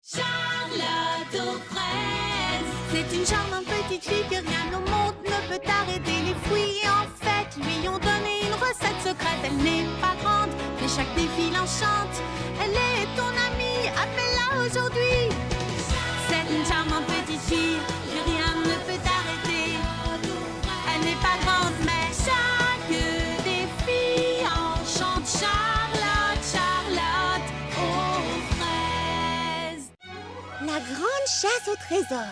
Charlotte aux fraises. C'est une charmante petite fille que rien au monde ne peut arrêter. Les fruits en fait lui ont donné une recette secrète. Elle n'est pas grande, mais chaque défi l'enchante. Elle est ton amie, appelle-la aujourd'hui. C'est une charmante petite fille que rien ne peut arrêter. Elle n'est pas grande, mais chaque défi enchante. Charlotte, Charlotte aux fraises. La grande chasse au trésor.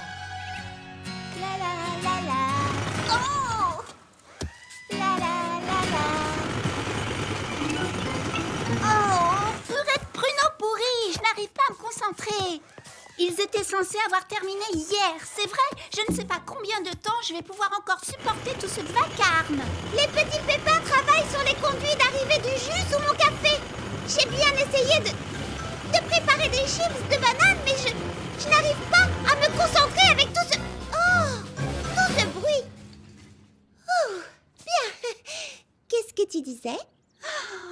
La la la la. Oh! La la la la. Oh, purée de pruneaux pourris, je n'arrive pas à me concentrer. Ils étaient censés avoir terminé hier, c'est vrai. Je ne sais pas combien de temps je vais pouvoir encore supporter tout ce vacarme. Les petits pépins travaillent sur les conduits d'arrivée du jus sous mon café. J'ai bien essayé de préparer des chips de banane, mais je n'arrive pas à me concentrer avec tout ce bruit. Oh, bien. Qu'est-ce que tu disais?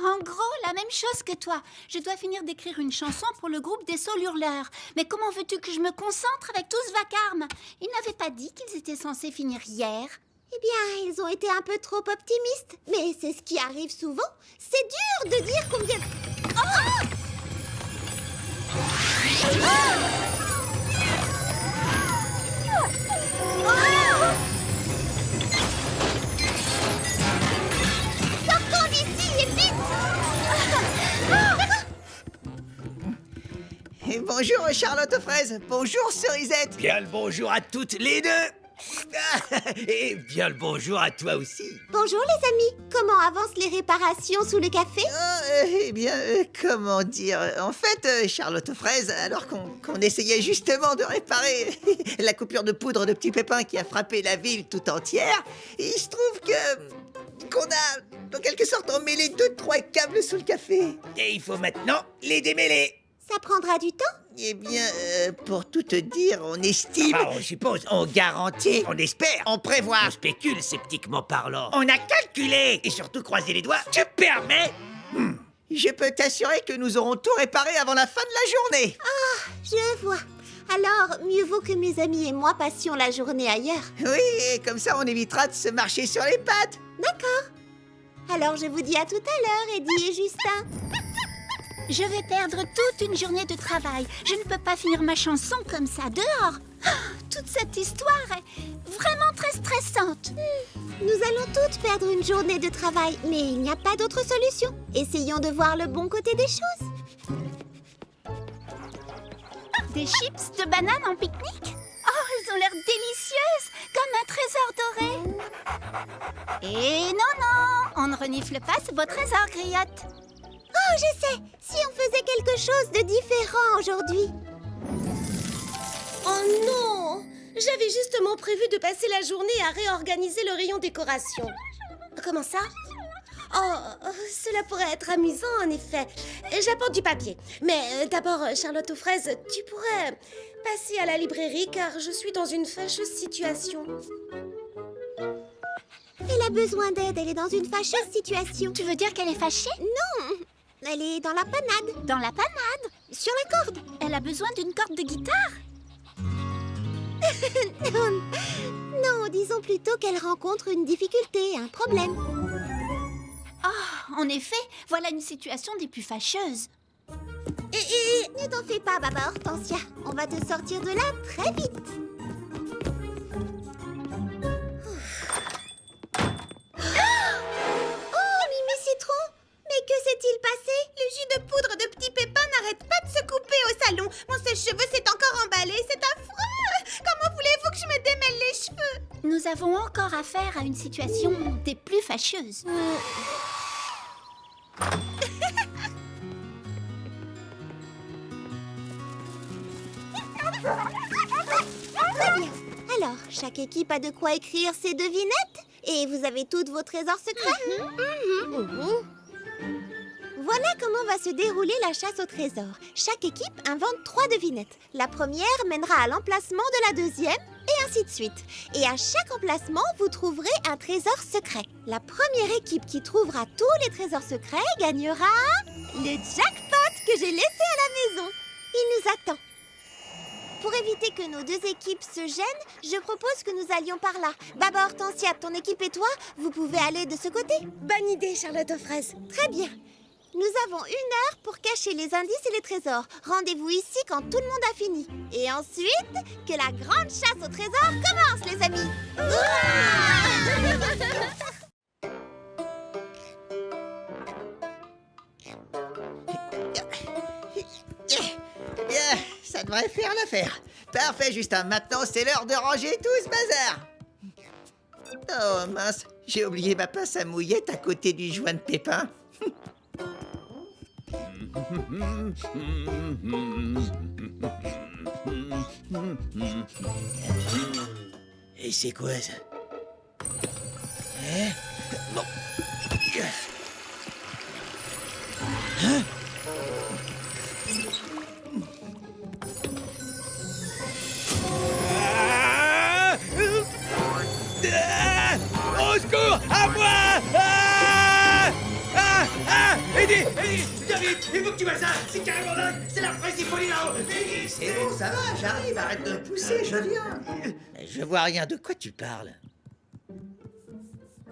En gros, la même chose que toi. Je dois finir d'écrire une chanson pour le groupe des Saules Hurleurs. Mais comment veux-tu que je me concentre avec tout ce vacarme? Ils n'avaient pas dit qu'ils étaient censés finir hier. Eh bien, ils ont été un peu trop optimistes. Mais c'est ce qui arrive souvent. C'est dur de dire combien... Oh! Sortons d'ici et vite! Et bonjour Charlotte aux fraises, bonjour Cerisette. Bien le bonjour à toutes les deux. Et bien le bonjour à toi aussi. Bonjour les amis, comment avancent les réparations sous le café? Comment dire? En fait, Charlotte aux fraises, alors qu'on essayait justement de réparer la coupure de poudre de petits pépins qui a frappé la ville tout entière, il se trouve qu'on a, en quelque sorte, emmêlé 2-3 câbles sous le café. Et il faut maintenant les démêler. Ça prendra du temps? Eh bien, pour tout te dire, on estime... Ah, on suppose, on garantit, on espère, On prévoit... on spécule sceptiquement parlant. On a calculé et surtout croisé les doigts. Tu permets? Je peux t'assurer que nous aurons tout réparé avant la fin de la journée. Je vois. Alors, mieux vaut que mes amis et moi passions la journée ailleurs. Oui, et comme ça, on évitera de se marcher sur les pattes. D'accord. Alors, je vous dis à tout à l'heure, Eddie et Justin. Je vais perdre toute une journée de travail. Je ne peux pas finir ma chanson comme ça dehors. Toute cette histoire est vraiment très stressante. Nous allons toutes perdre une journée de travail, mais il n'y a pas d'autre solution. Essayons de voir le bon côté des choses. Des chips de banane en pique-nique? Oh, elles ont l'air délicieuses, comme un trésor doré. Et non, on ne renifle pas ce beau trésor, Griotte. Oh, je sais. Si on faisait quelque chose de différent aujourd'hui. Oh non! J'avais justement prévu de passer la journée à réorganiser le rayon décoration. Comment ça? Oh, cela pourrait être amusant en effet. J'apporte du papier. Mais d'abord, Charlotte aux fraises, tu pourrais passer à la librairie car je suis dans une fâcheuse situation. Elle a besoin d'aide, elle est dans une fâcheuse situation. Tu veux dire qu'elle est fâchée? Non, elle est dans la panade. Dans la panade? Sur la corde. Elle a besoin d'une corde de guitare? Non, disons plutôt qu'elle rencontre une difficulté, un problème. Oh, en effet, voilà une situation des plus fâcheuses. Ne t'en fais pas, Baba Hortensia. On va te sortir de là très vite. Oh, Mimi Citron! Mais que s'est-il passé? Le jus de poudre de petits pépins n'arrête pas de se couper au salon. Mon sèche-cheveux s'est encore emballé, c'est affreux. Comment voulez-vous que je me démêle les cheveux? Nous avons encore affaire à une situation des plus fâcheuses. Très bien. Alors, chaque équipe a de quoi écrire ses devinettes? Et vous avez toutes vos trésors secrets? Voilà comment va se dérouler la chasse au trésor. Chaque équipe invente 3 devinettes. La première mènera à l'emplacement de la deuxième, et ainsi de suite. Et à chaque emplacement, vous trouverez un trésor secret. La première équipe qui trouvera tous les trésors secrets gagnera le jackpot que j'ai laissé à la maison. Il nous attend. Pour éviter que nos deux équipes se gênent, je propose que nous allions par là. Baba Hortensia, ton équipe et toi, vous pouvez aller de ce côté. Bonne idée, Charlotte aux fraises. Très bien. Nous avons 1 heure pour cacher les indices et les trésors. Rendez-vous ici quand tout le monde a fini. Et ensuite, que la grande chasse au trésor commence, les amis. Bien, ça devrait faire l'affaire. Parfait, Justin. Maintenant, c'est l'heure de ranger tout ce bazar. Oh mince, j'ai oublié ma pince à mouillette à côté du joint de pépin. Et c'est quoi ça? Hein? Bon. Hein? Au secours! À moi! Eddie! David! Il faut que tu vois ça! C'est carrément dingue! C'est la fraise, il faut aller là-haut! Eddie! C'est bon, ça va, j'arrive, arrête de me pousser, je viens. Je vois rien, de quoi tu parles?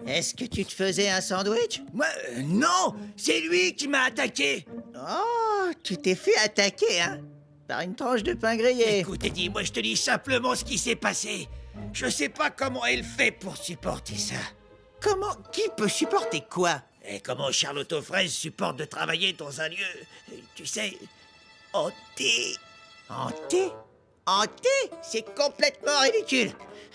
Est-ce que tu te faisais un sandwich? Moi, non! C'est lui qui m'a attaqué! Oh, tu t'es fait attaquer, hein? Par une tranche de pain grillé. Écoute, Eddie, moi je te dis simplement ce qui s'est passé. Je sais pas comment elle fait pour supporter ça. Comment? Qui peut supporter quoi? Et comment Charlotte aux fraises supporte de travailler dans un lieu, tu sais, hanté. Hanté? Hanté? C'est complètement ridicule.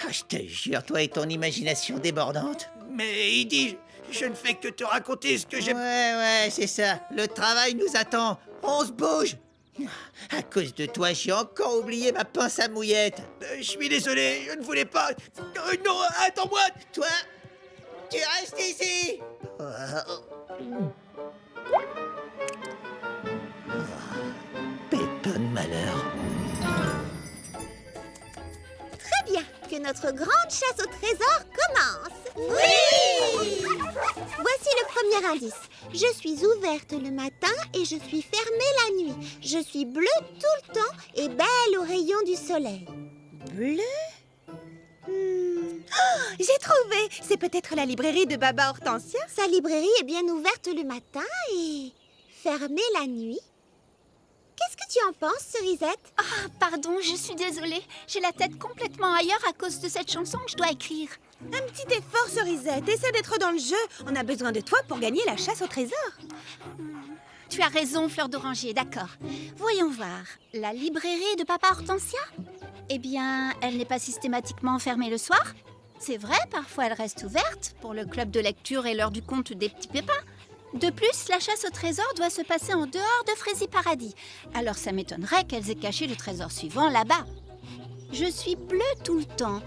Ah, je te jure, toi et ton imagination débordante. Mais Eddie, je ne fais que te raconter ce que j'ai... Ouais, c'est ça. Le travail nous attend. On se bouge. À cause de toi, j'ai encore oublié ma pince à mouillette. Je suis désolé, je ne voulais pas... non, attends-moi. Toi, tu restes ici. Pépin de malheur. Très bien, que notre grande chasse au trésor commence. Oui! Voici le premier indice. Je suis ouverte le matin et je suis fermée la nuit. Je suis bleue tout le temps et belle aux rayons du soleil. Bleu? Oh, j'ai trouvé! C'est peut-être la librairie de Baba Hortensia? Sa librairie est bien ouverte le matin et fermée la nuit. Qu'est-ce que tu en penses, Cerisette? Ah, pardon, je suis désolée. J'ai la tête complètement ailleurs à cause de cette chanson que je dois écrire. Un petit effort, Cerisette. Essaie d'être dans le jeu. On a besoin de toi pour gagner la chasse au trésor. Tu as raison, Fleur d'Oranger, d'accord. Voyons voir. La librairie de Papa Hortensia? Eh bien, elle n'est pas systématiquement fermée le soir. C'est vrai, parfois elle reste ouverte pour le club de lecture et l'heure du conte des petits pépins. De plus, la chasse au trésor doit se passer en dehors de Frézy Paradis. Alors ça m'étonnerait qu'elles aient caché le trésor suivant là-bas. Je suis bleue tout le temps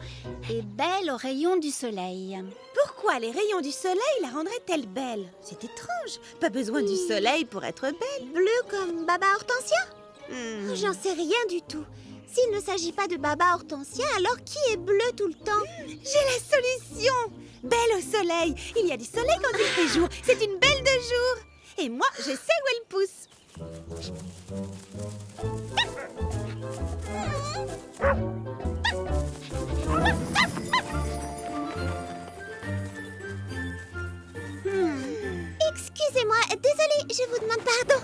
et belle aux rayons du soleil. Pourquoi les rayons du soleil la rendraient-elles belle? C'est étrange. Pas besoin du soleil pour être belle. Bleu comme Baba Hortensia? Oh, j'en sais rien du tout. S'il ne s'agit pas de Baba Hortensia, alors qui est bleu tout le temps? J'ai la solution! Belle au soleil. Il y a du soleil quand il fait jour. C'est une belle de jour. Et moi, je sais où elle pousse. Excusez-moi, désolée, je vous demande pardon.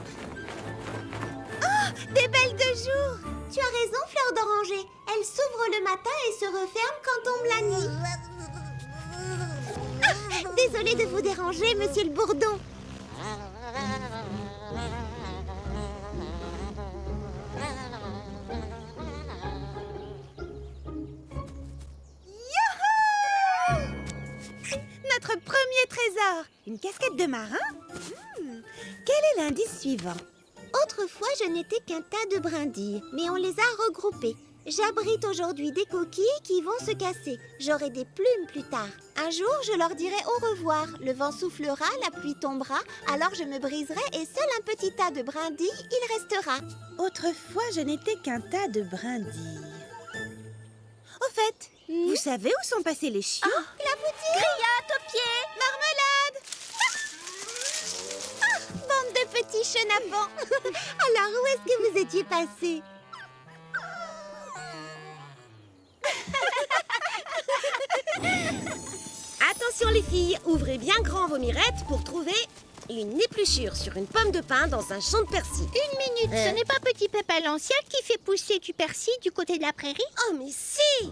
Oh, des belles de jour. Tu as raison, Fleur d'Oranger. Elle s'ouvre le matin et se referme quand tombe la nuit. Désolée de vous déranger, monsieur le bourdon. Notre premier trésor. Une casquette de marin? Quel est l'indice suivant? Autrefois, je n'étais qu'un tas de brindilles, mais on les a regroupées. J'abrite aujourd'hui des coquilles qui vont se casser. J'aurai des plumes plus tard. Un jour, je leur dirai au revoir. Le vent soufflera, la pluie tombera, alors je me briserai et seul un petit tas de brindilles, il restera. Autrefois, je n'étais qu'un tas de brindilles. Au fait, vous savez où sont passés les chiots? La boutique! Grillade aux pieds! Marmelade! Bande de petits chenapans! Alors, où est-ce que vous étiez passés? Attention les filles, ouvrez bien grand vos mirettes pour trouver une épluchure sur une pomme de pin dans un champ de persil. Une minute, ce n'est pas Petit Pépin l'ancien qui fait pousser du persil du côté de la prairie? Oh mais si!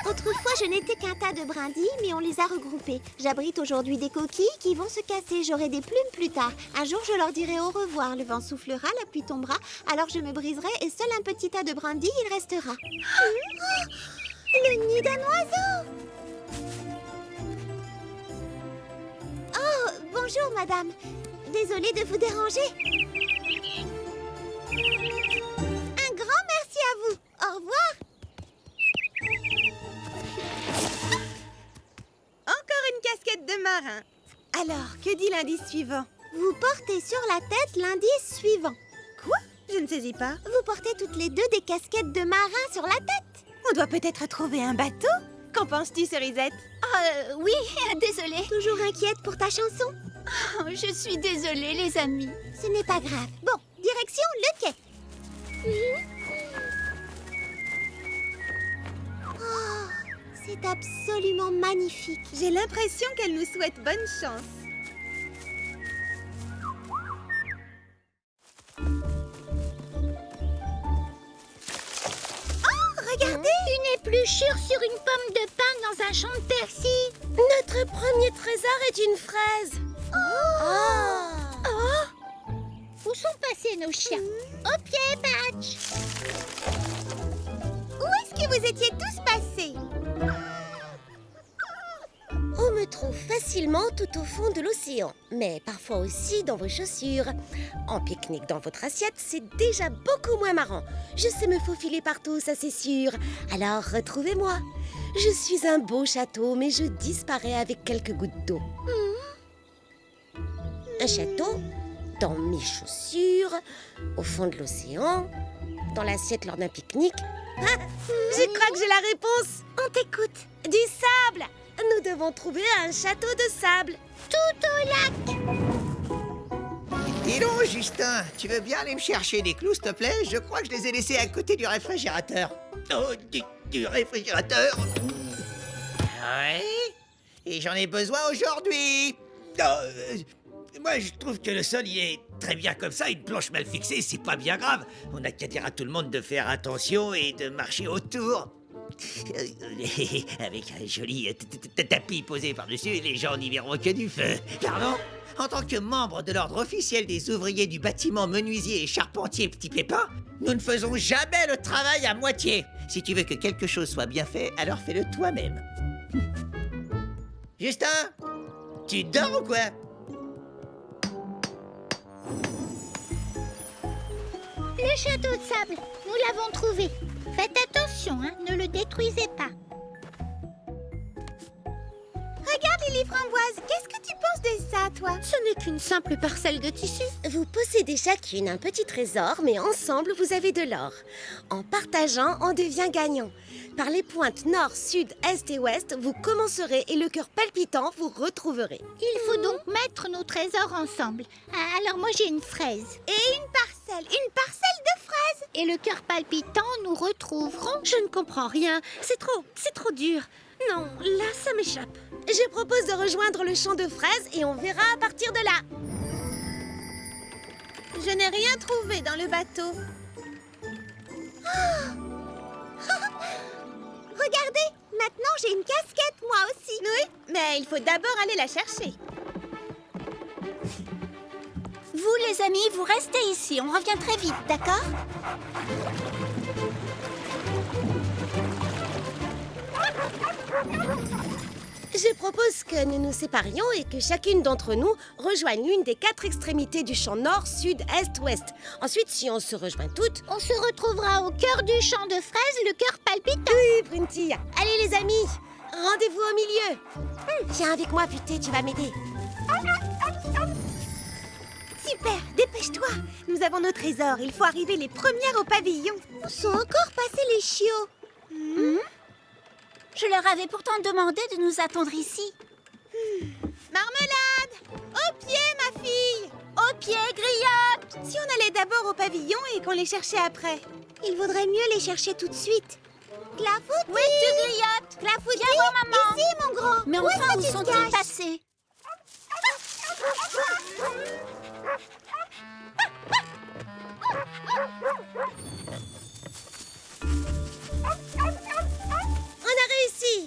Autrefois, je n'étais qu'un tas de brindilles, mais on les a regroupées. J'abrite aujourd'hui des coquilles qui vont se casser. J'aurai des plumes plus tard. Un jour, je leur dirai au revoir. Le vent soufflera, la pluie tombera. Alors je me briserai et seul un petit tas de brindilles, il restera. Oh, le nid d'un oiseau! Oh, bonjour, madame. Désolée de vous déranger. Un grand merci à vous. Au revoir. Encore une casquette de marin. Alors, que dit l'indice suivant? Vous portez sur la tête l'indice suivant. Quoi? Je ne saisis pas. Vous portez toutes les deux des casquettes de marin sur la tête. On doit peut-être trouver un bateau. Qu'en penses-tu, Cerisette? Oui, désolée. Toujours inquiète pour ta chanson? Oh, je suis désolée, les amis. Ce n'est pas grave. Bon, direction le quai. Oh, c'est absolument magnifique. J'ai l'impression qu'elle nous souhaite bonne chance. Regardez! Une épluchure sur une pomme de pin dans un champ de persil. Notre premier trésor est une fraise. Où sont passés nos chiens? Au pied, Patch. Où est-ce que vous étiez tous passés? On me trouve facilement tout au fond de l'océan, mais parfois aussi dans vos chaussures. En pique-nique dans votre assiette, c'est déjà beaucoup moins marrant. Je sais me faufiler partout, ça c'est sûr. Alors retrouvez-moi. Je suis un beau château, mais je disparais avec quelques gouttes d'eau. Un château dans mes chaussures, au fond de l'océan, dans l'assiette lors d'un pique-nique. Ah, je crois que j'ai la réponse. On t'écoute. Du sable. Nous devons trouver un château de sable. Tout au lac. Dis donc, Justin, tu veux bien aller me chercher des clous, s'il te plaît? Je crois que je les ai laissés à côté du réfrigérateur. Oh, du réfrigérateur. Ouais. Et j'en ai besoin aujourd'hui. Moi, je trouve que le sol, il est très bien comme ça. Une planche mal fixée, c'est pas bien grave. On n'a qu'à dire à tout le monde de faire attention et de marcher autour. Avec un joli tapis posé par-dessus, les gens n'y verront que du feu. Pardon? En tant que membre de l'ordre officiel des ouvriers du bâtiment menuisier et charpentier Petit Pépin, nous ne faisons jamais le travail à moitié. Si tu veux que quelque chose soit bien fait, alors fais-le toi-même. Justin, tu dors ou quoi? Le château de sable, nous l'avons trouvé. Faites attention, hein, ne le détruisez pas. Regarde, Lily Framboise, qu'est-ce que tu penses de ça, toi? Ce n'est qu'une simple parcelle de tissu. Vous possédez chacune un petit trésor, mais ensemble, vous avez de l'or. En partageant, on devient gagnant. Par les pointes nord, sud, est et ouest, vous commencerez et le cœur palpitant, vous retrouverez. Il faut donc mettre nos trésors ensemble. Ah, alors moi j'ai une fraise. Et une parcelle de fraises. Et le cœur palpitant, nous retrouverons... Je ne comprends rien. C'est trop dur. Non, là, ça m'échappe. Je propose de rejoindre le champ de fraises et on verra à partir de là. Je n'ai rien trouvé dans le bateau. Regardez, maintenant j'ai une casquette, moi aussi. Oui, mais il faut d'abord aller la chercher. Vous les amis, vous restez ici. On revient très vite, d'accord? Je propose que nous nous séparions et que chacune d'entre nous rejoigne l'une des 4 extrémités du champ nord, sud, est, ouest. Ensuite, si on se rejoint toutes... On se retrouvera au cœur du champ de fraises, le cœur palpitant. Oui, Brunty. Allez les amis, rendez-vous au milieu. Viens avec moi, putain, tu vas m'aider. Super, dépêche-toi. Nous avons nos trésors. Il faut arriver les premières au pavillon. Où sont encore passés les chiots? Je leur avais pourtant demandé de nous attendre ici. Marmelade! Au pied, ma fille! Au pied, Griotte! Si on allait d'abord au pavillon et qu'on les cherchait après? Il vaudrait mieux les chercher tout de suite. Clafoutis! Oui, tu griottes. Clafoutis! Viens voir maman. Ici, mon grand! Mais Où est-ce enfin, que où tu te sont-ils caches? passés? On a réussi!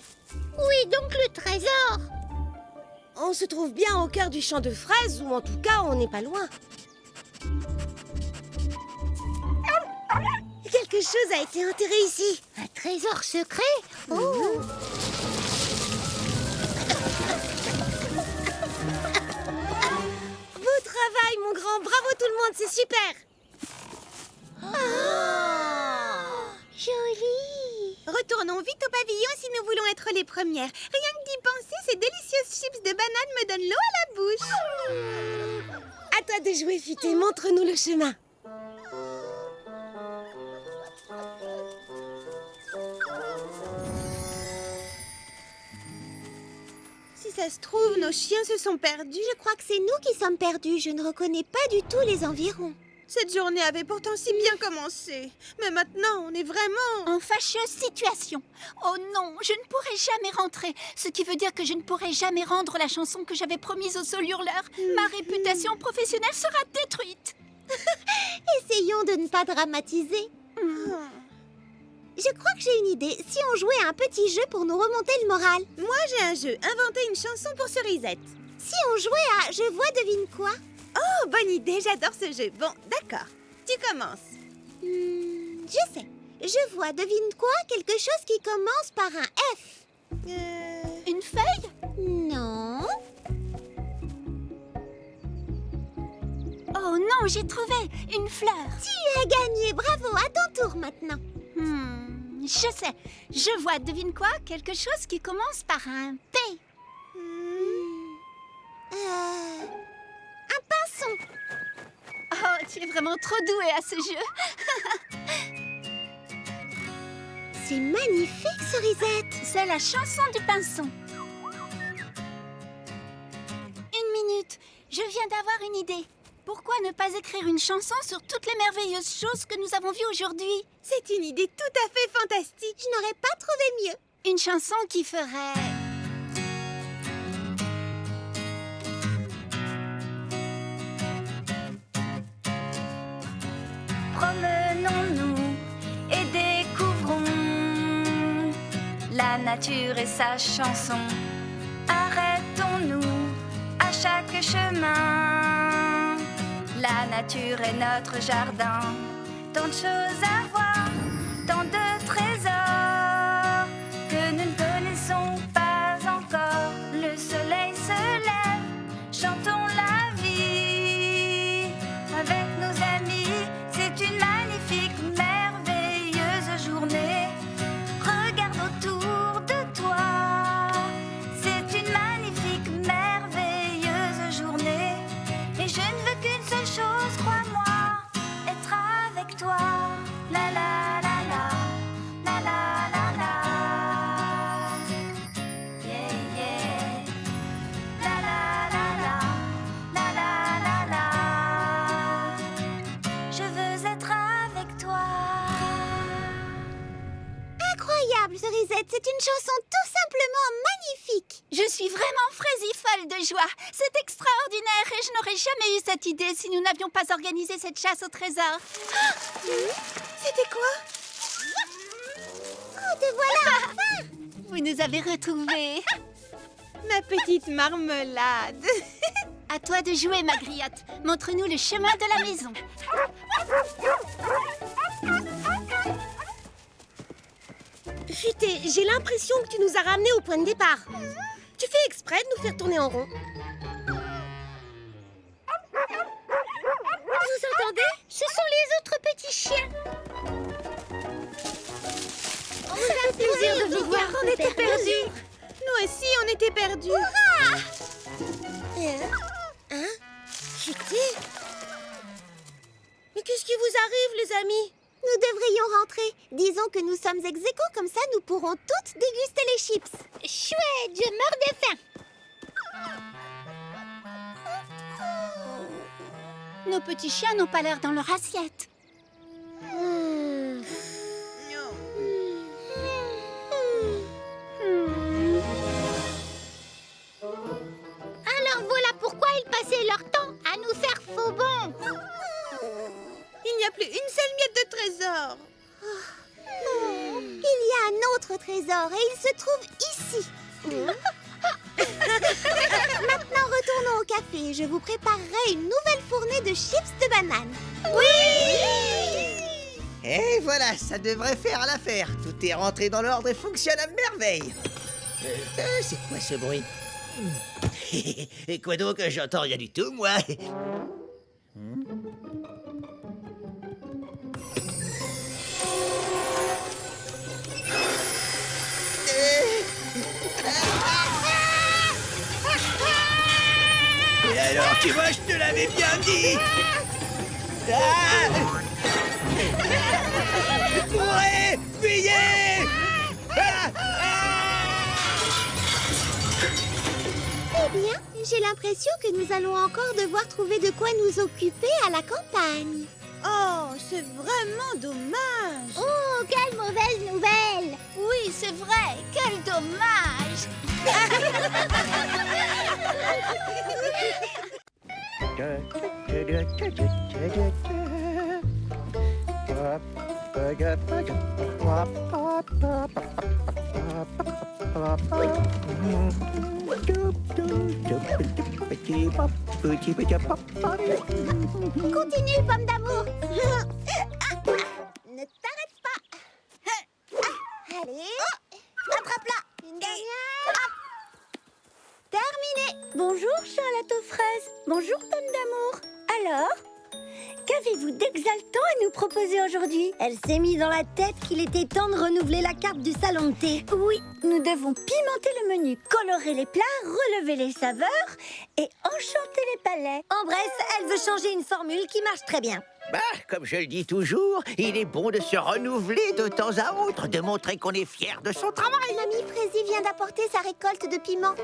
Oui, donc le trésor! On se trouve bien au cœur du champ de fraises, ou en tout cas, on n'est pas loin. Quelque chose a été enterré ici. Un trésor secret? Oh! Beau travail, mon grand! Bravo tout le monde, c'est super! Joli! Retournons vite au pavillon si nous voulons être les premières. Rien que d'y penser, ces délicieuses chips de banane me donnent l'eau à la bouche. À toi de jouer, Futé, montre-nous le chemin. Si ça se trouve, nos chiens se sont perdus. Je crois que c'est nous qui sommes perdus. Je ne reconnais pas du tout les environs. Cette journée avait pourtant si bien commencé. Mais maintenant, on est vraiment... En fâcheuse situation. Oh non, je ne pourrai jamais rentrer. Ce qui veut dire que je ne pourrai jamais rendre la chanson que j'avais promise au Sol Hurleur. Ma réputation professionnelle sera détruite. Essayons de ne pas dramatiser. Je crois que j'ai une idée. Si on jouait à un petit jeu pour nous remonter le moral. Moi, j'ai un jeu. Inventer une chanson pour Cerisette. Si on jouait à Je vois, devine quoi. Oh, bonne idée, j'adore ce jeu. Bon, d'accord. Tu commences. Je sais. Je vois, devine quoi, quelque chose qui commence par un F. Une feuille? Non. Oh non, j'ai trouvé une fleur. Tu as gagné, bravo, à ton tour maintenant. Je sais. Je vois, devine quoi? Quelque chose qui commence par un P. Un pinson. Oh, tu es vraiment trop douée à ce jeu. C'est magnifique, Cerisette. C'est la chanson du pinson. Une minute, je viens d'avoir une idée. Pourquoi ne pas écrire une chanson sur toutes les merveilleuses choses que nous avons vues aujourd'hui? C'est une idée tout à fait fantastique. Je n'aurais pas trouvé mieux. Une chanson qui ferait... Promenons-nous et découvrons la nature et sa chanson. Arrêtons-nous à chaque chemin. La nature est notre jardin. Tant de choses à voir, tant de trésors que nous ne connaissons pas encore. Le soleil se lève, chantons la vie avec nos amis. C'est une magnifique, merveilleuse journée. Regarde autour de toi. C'est une magnifique, merveilleuse journée. Et je ne veux qu'une seule chose, crois-moi, être avec toi. La la la la, la la la la. Yeah yeah. La la la la, la la la la. Je veux être avec toi. Incroyable, Cerisette. C'est une chanson tout simplement magnifique. Je suis vraiment fraisifolle de joie. C'est extraordinaire et je n'aurais jamais eu cette idée si nous n'avions pas organisé cette chasse au trésor. C'était quoi? Oh, te voilà enfin. Vous nous avez retrouvés. Ma petite marmelade. À toi de jouer, ma griotte. Montre-nous le chemin de la maison. Futé, j'ai l'impression que tu nous as ramenés au point de départ. Tu fais exprès de nous faire tourner en rond. Vous entendez? Ce sont les autres petits chiens. On a plaisir de vous voir. On était perdus. Nous aussi, on était perdus. Hein? Futé? Mais qu'est-ce qui vous arrive, les amis? Nous devrions rentrer. Disons que nous sommes ex aequo, comme ça nous pourrons toutes déguster les chips. Chouette, je meurs de faim. Nos petits chiens n'ont pas l'air dans leur assiette. Alors voilà pourquoi ils passaient leur temps à nous faire faux bons. Il n'y a plus une seule miette de trésor. Il y a un autre trésor et il se trouve ici. Maintenant, retournons au café. Je vous préparerai une nouvelle fournée de chips de banane. Et voilà, ça devrait faire l'affaire. Tout est rentré dans l'ordre et fonctionne à merveille. C'est quoi ce bruit? Et quoi donc? J'entends rien du tout, moi. Et alors, tu vois, je te l'avais bien dit. Courez, fuyez. Eh bien, j'ai l'impression que nous allons encore devoir trouver de quoi nous occuper à la campagne. Oh, c'est vraiment dommage. Oh, quelle mauvaise nouvelle! Oui, c'est vrai. Quel dommage. Continue, pomme d'amour! Ne t'arrête pas! Allez! Attrape-la! Une dernière! Terminé! Bonjour Charlotte aux fraises. Bonjour pomme d'amour. Alors, qu'avez-vous d'exaltant à nous proposer aujourd'hui? Elle s'est mis dans la tête qu'il était temps de renouveler la carte du salon de thé. Oui, nous devons pimenter le menu, colorer les plats, relever les saveurs et enchanter les palais. En bref, elle veut changer une formule qui marche très bien. Bah, comme je le dis toujours, il est bon de se renouveler de temps à autre, de montrer qu'on est fier de son travail. Mamie Frézy vient d'apporter sa récolte de piments.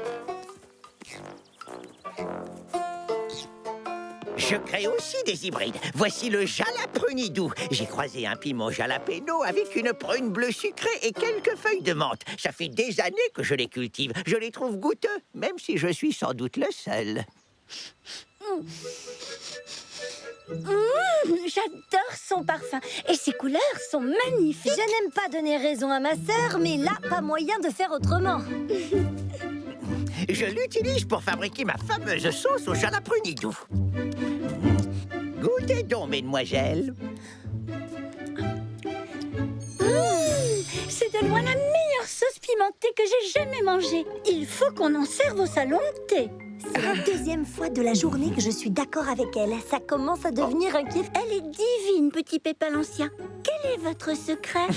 Je crée aussi des hybrides. Voici le jalaprunidou. J'ai croisé un piment jalapeno avec une prune bleue sucrée et quelques feuilles de menthe. Ça fait des années que je les cultive. Je les trouve goûteux, même si je suis sans doute le seul. J'adore son parfum et ses couleurs sont magnifiques. Je n'aime pas donner raison à ma sœur, mais là, pas moyen de faire autrement. Je l'utilise pour fabriquer ma fameuse sauce au jalaprunidou. Goûtez donc, mesdemoiselles. C'est de loin la meilleure sauce pimentée que j'ai jamais mangée. Il faut qu'on en serve au salon de thé. C'est la deuxième fois de la journée que je suis d'accord avec elle. Ça commence à devenir inquiétant. Elle est divine, petit Pépin l'Ancien. Quel est votre secret?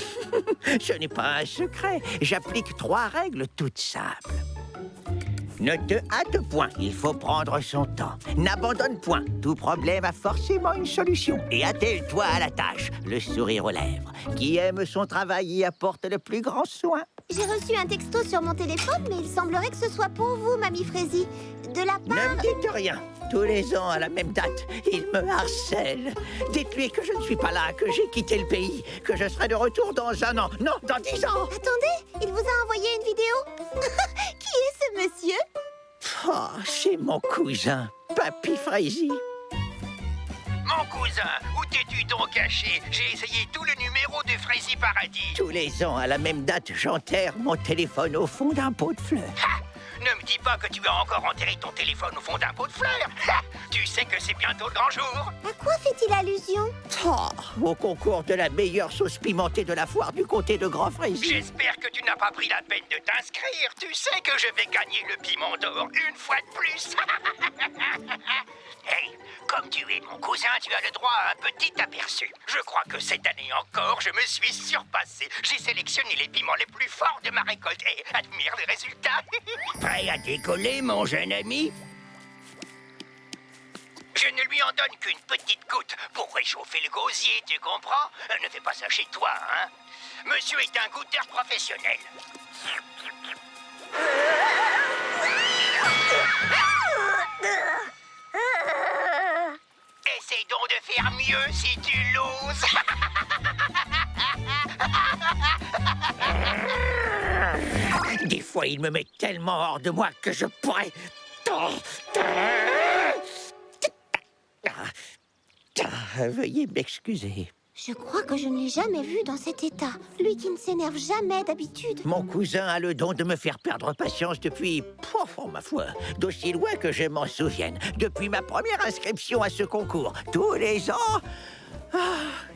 Ce n'est pas un secret. J'applique 3 règles toutes simples. Ne te hâte point, il faut prendre son temps. N'abandonne point, tout problème a forcément une solution. Et attelle-toi à la tâche, le sourire aux lèvres. Qui aime son travail y apporte le plus grand soin. J'ai reçu un texto sur mon téléphone, mais il semblerait que ce soit pour vous, Mamie Frézy. De la Ne part... me dites rien. Tous les ans, à la même date, il me harcèle. Dites-lui que je ne suis pas là, que j'ai quitté le pays, que je serai de retour dans 1 an. Non, dans 10 ans. Attendez, il vous a envoyé une vidéo. Qui est ce monsieur? Oh, c'est mon cousin, Papy Frézy. Mon cousin, où t'es-tu donc caché? J'ai essayé tout le numéro de Frézy Paradis. Tous les ans, à la même date, j'enterre mon téléphone au fond d'un pot de fleurs. Ha! Ne me dis pas que tu as encore enterré ton téléphone au fond d'un pot de fleurs. Ha! Tu sais que c'est bientôt le grand jour. À quoi fait-il allusion? Au concours de la meilleure sauce pimentée de la foire du comté de Grand Frézy. J'espère que tu n'as pas pris la peine de t'inscrire. Tu sais que je vais gagner le piment d'or une fois de plus. Hey, comme tu es mon cousin, tu as le droit à un petit aperçu. Je crois que cette année encore, je me suis surpassé. J'ai sélectionné les piments les plus forts de ma récolte et admire les résultats. Prêt à décoller, mon jeune ami? Je ne lui en donne qu'une petite goutte pour réchauffer le gosier, tu comprends? Ne fais pas ça chez toi, hein? Monsieur est un goûteur professionnel. Essaye de faire mieux si tu l'oses. Des fois, il me met tellement hors de moi que je pourrais... Veuillez m'excuser. Je crois que je ne l'ai jamais vu dans cet état. Lui qui ne s'énerve jamais d'habitude. Mon cousin a le don de me faire perdre patience depuis, ma foi, d'aussi loin que je m'en souvienne. Depuis ma première inscription à ce concours, tous les ans...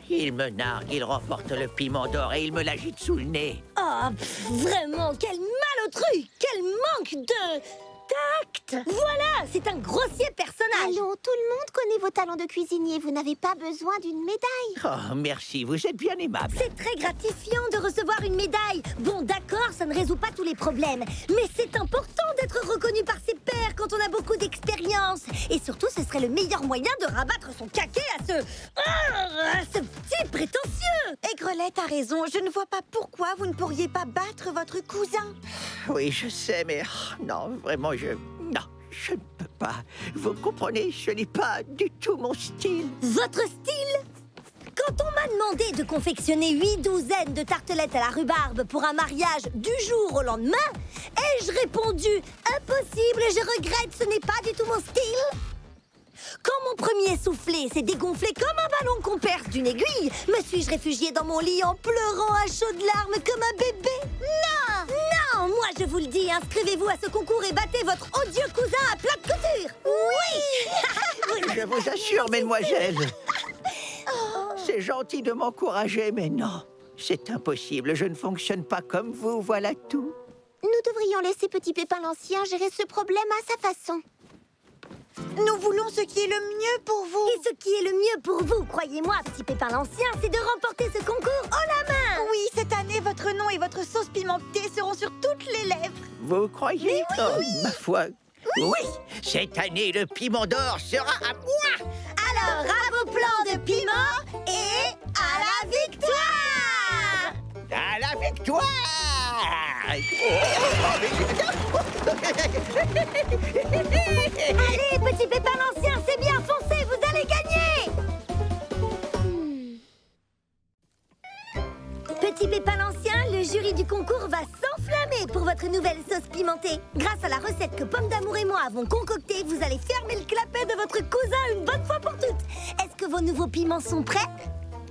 il me nargue, il remporte le piment d'or et il me l'agite sous le nez. Oh, vraiment, quel malotru! Quel manque de... tact! Voilà, c'est un grossier personnage! Allons, tout le monde connaît vos talents de cuisinier. Vous n'avez pas besoin d'une médaille. Oh, merci, vous êtes bien aimable. C'est très gratifiant de recevoir une médaille. Bon, d'accord, ça ne résout pas tous les problèmes. Mais c'est important d'être reconnu par ses pairs quand on a beaucoup d'expérience. Et surtout, ce serait le meilleur moyen de rabattre son caquet à ce petit prétentieux. Aigrelette a raison. Je ne vois pas pourquoi vous ne pourriez pas battre votre cousin. Oui, je sais, mais non, vraiment, non, je ne peux pas. Vous comprenez, ce n'est pas du tout mon style. Votre style? Quand on m'a demandé de confectionner 8 douzaines de tartelettes à la rhubarbe pour un mariage du jour au lendemain, ai-je répondu « Impossible, je regrette, ce n'est pas du tout mon style ». Quand mon premier soufflé s'est dégonflé comme un ballon qu'on perce d'une aiguille, me suis-je réfugiée dans mon lit en pleurant à chaudes larmes comme un bébé? Non! Non! Moi je vous le dis, inscrivez-vous à ce concours et battez votre odieux cousin à plat de couture! Oui! Je vous assure, mesdemoiselles. C'est gentil de m'encourager, mais non, c'est impossible. Je ne fonctionne pas comme vous, voilà tout. Nous devrions laisser Petit Pépin l'Ancien gérer ce problème à sa façon. Nous voulons ce qui est le mieux pour vous. Et ce qui est le mieux pour vous, croyez-moi, Petit Pépin l'Ancien, c'est de remporter ce concours haut la main. Oui, cette année, votre nom et votre sauce pimentée seront sur toutes les lèvres. Vous croyez? Mais oui, Ma foi, oui. Cette année, le piment d'or sera à moi. Alors, à vos plans de piment et à la victoire! À la victoire! Allez, Petit Pépin l'Ancien, c'est bien, foncez, vous allez gagner! Petit Pépin l'Ancien, le jury du concours va s'enflammer pour votre nouvelle sauce pimentée. Grâce à la recette que Pomme d'Amour et moi avons concoctée, vous allez fermer le clapet de votre cousin une bonne fois pour toutes. Est-ce que vos nouveaux piments sont prêts?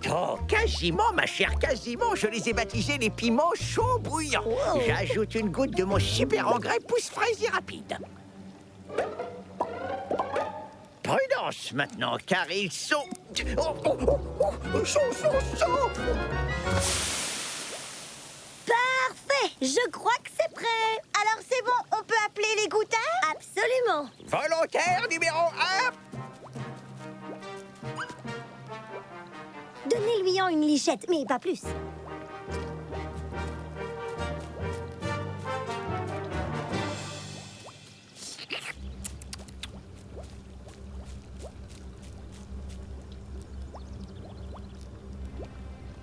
Oh, quasiment, ma chère, quasiment. Je les ai baptisés les piments chauds bouillants. Wow. J'ajoute une goutte de mon super engrais pousse-fraise et rapide. Prudence maintenant, car ils sont... chauds. Parfait, je crois que c'est prêt. Alors c'est bon, on peut appeler les goûteurs? Absolument. Volontaire numéro 1. Donnez-lui en une lichette, mais pas plus.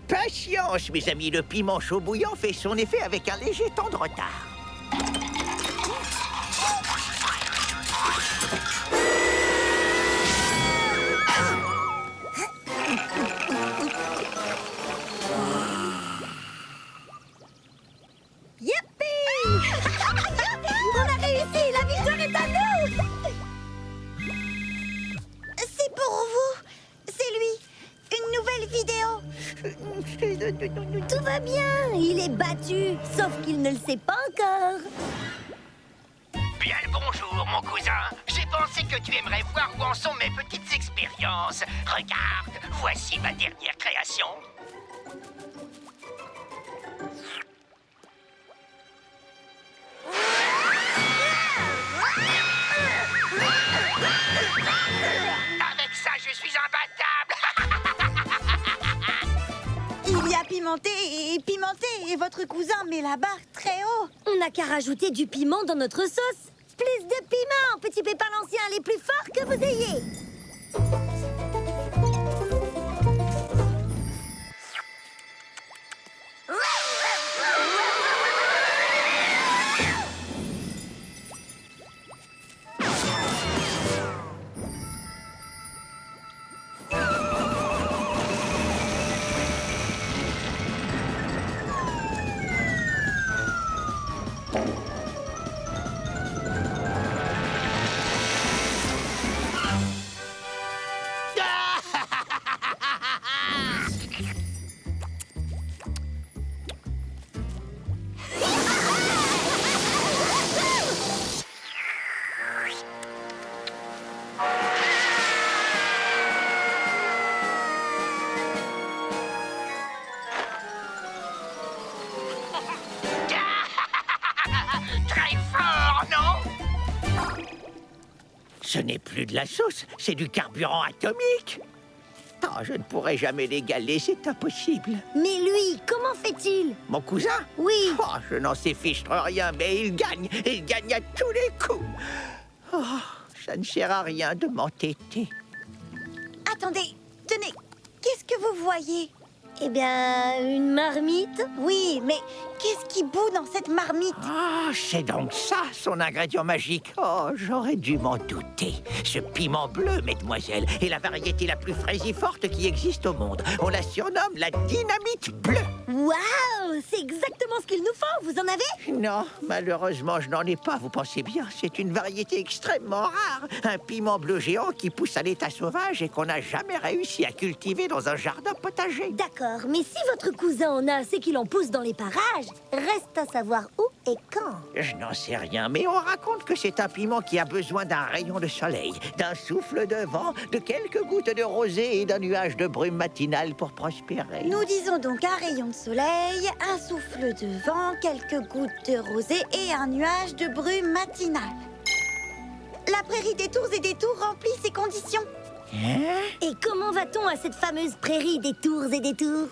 Patience, mes amis, le piment chaud bouillant fait son effet avec un léger temps de retard. Youpi! On a réussi, la victoire est à nous! C'est pour vous. C'est lui. Une nouvelle vidéo. Tout va bien, il est battu, sauf qu'il ne le sait pas encore. Bien le bonjour, mon cousin. J'ai pensé que tu aimerais voir où en sont mes petites expériences. Regarde, voici ma dernière création. Avec ça, je suis imbattable. Il y a pimenté et votre cousin met la barre très haut. On n'a qu'à rajouter du piment dans notre sauce. Plus de piment, Petit Pépin l'Ancien, les plus forts que vous ayez. n'est plus de la sauce, c'est du carburant atomique. Oh, je ne pourrai jamais l'égaler, c'est impossible. Mais lui, comment fait-il? Mon cousin? Oui. Oh, je n'en sais fichtre rien, mais il gagne à tous les coups. Oh, ça ne sert à rien de m'entêter. Attendez, tenez, qu'est-ce que vous voyez? Eh bien, une marmite? Oui, mais qu'est-ce qui bout dans cette marmite? Ah, c'est donc ça, son ingrédient magique. Oh, j'aurais dû m'en douter. Ce piment bleu, mesdemoiselles, est la variété la plus fraisiforte qui existe au monde. On la surnomme la dynamite bleue. Waouh! C'est exactement ce qu'il nous faut, vous en avez? Non, malheureusement, je n'en ai pas, vous pensez bien. C'est une variété extrêmement rare. Un piment bleu géant qui pousse à l'état sauvage et qu'on n'a jamais réussi à cultiver dans un jardin potager. D'accord, mais si votre cousin en a assez qu'il en pousse dans les parages, reste à savoir où et quand. Je n'en sais rien, mais on raconte que c'est un piment qui a besoin d'un rayon de soleil, d'un souffle de vent, de quelques gouttes de rosée et d'un nuage de brume matinale pour prospérer. Nous disons donc un rayon de soleil, un souffle de vent, quelques gouttes de rosée et un nuage de brume matinale. La prairie des tours et des tours remplit ces conditions. Hein? Et comment va-t-on à cette fameuse prairie des tours et des tours?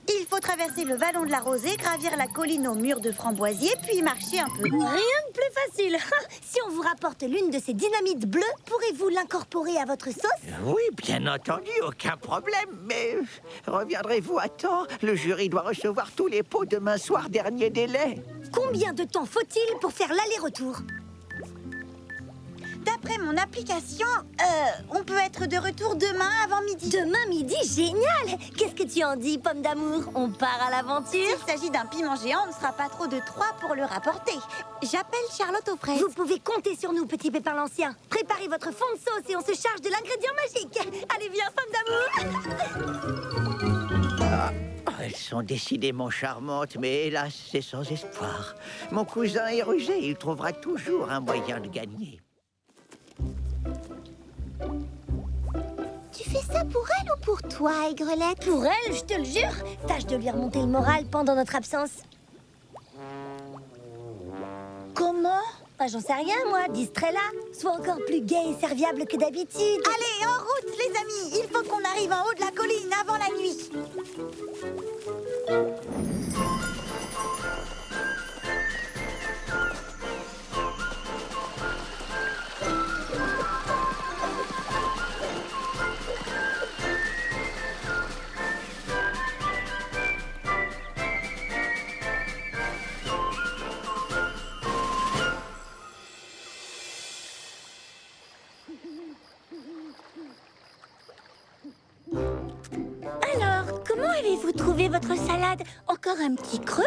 Il faut traverser le vallon de la Rosée, gravir la colline aux murs de framboisier, puis marcher un peu. Rien de plus facile. Si on vous rapporte l'une de ces dynamites bleues, pourrez-vous l'incorporer à votre sauce? Oui, bien entendu, aucun problème, mais reviendrez-vous à temps? Le jury doit recevoir tous les pots demain soir, dernier délai. Combien de temps faut-il pour faire l'aller-retour? D'après mon application, on peut être de retour demain avant midi. Demain midi, génial! Qu'est-ce que tu en dis, pomme d'amour? On part à l'aventure? S'il s'agit d'un piment géant, on ne sera pas trop de 3 pour le rapporter. J'appelle Charlotte aux fraises. Vous pouvez compter sur nous, petit pépin l'ancien. Préparez votre fond de sauce et on se charge de l'ingrédient magique. Allez, viens, pomme d'amour! Elles sont décidément charmantes, mais hélas, c'est sans espoir. Mon cousin est rusé, il trouvera toujours un moyen de gagner. Tu fais ça pour elle ou pour toi, Aigrelette? Pour elle, je te le jure. Tâche de lui remonter le moral pendant notre absence. Comment? Bah, j'en sais rien, moi. Distrait-la. Sois encore plus gai et serviable que d'habitude. Allez, en route, les amis! Il faut qu'on arrive en haut de la colline avant la nuit. Alors, comment avez-vous trouvé votre salade? Encore un petit creux?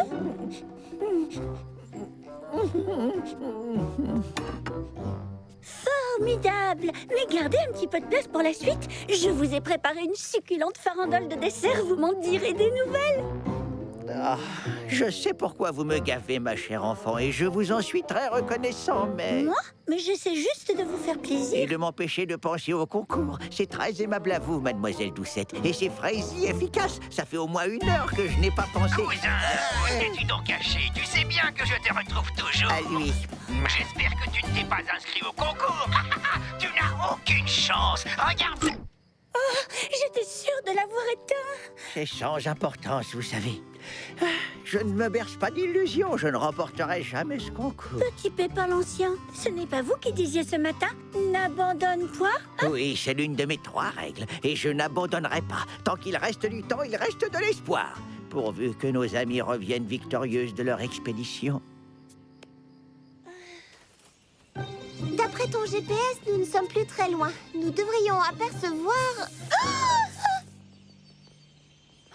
Formidable! Mais gardez un petit peu de place pour la suite. Je vous ai préparé une succulente farandole de dessert. Vous m'en direz des nouvelles. Ah, je sais pourquoi vous me gavez, ma chère enfant, et je vous en suis très reconnaissant, mais... Moi? Mais j'essaie juste de vous faire Et plaisir. de m'empêcher de penser au concours. C'est très aimable à vous, mademoiselle Doucette. Et c'est frais et efficace. Ça fait au moins 1 heure que je n'ai pas pensé... Cousin, où t'es-tu donc caché? Tu sais bien que je te retrouve toujours. À lui. J'espère que tu ne t'es pas inscrit au concours. Tu n'as aucune chance. Regarde. J'étais sûre de l'avoir éteint. C'est sans importance, vous savez. Ah, je ne me berce pas d'illusions. Je ne remporterai jamais ce concours. Petit Pépin l'ancien, ce n'est pas vous qui disiez ce matin « N'abandonne point Oui, c'est l'une de mes 3 règles. Et je n'abandonnerai pas. Tant qu'il reste du temps, il reste de l'espoir. Pourvu que nos amis reviennent victorieuses de leur expédition. D'après ton GPS, nous ne sommes plus très loin. Nous devrions apercevoir...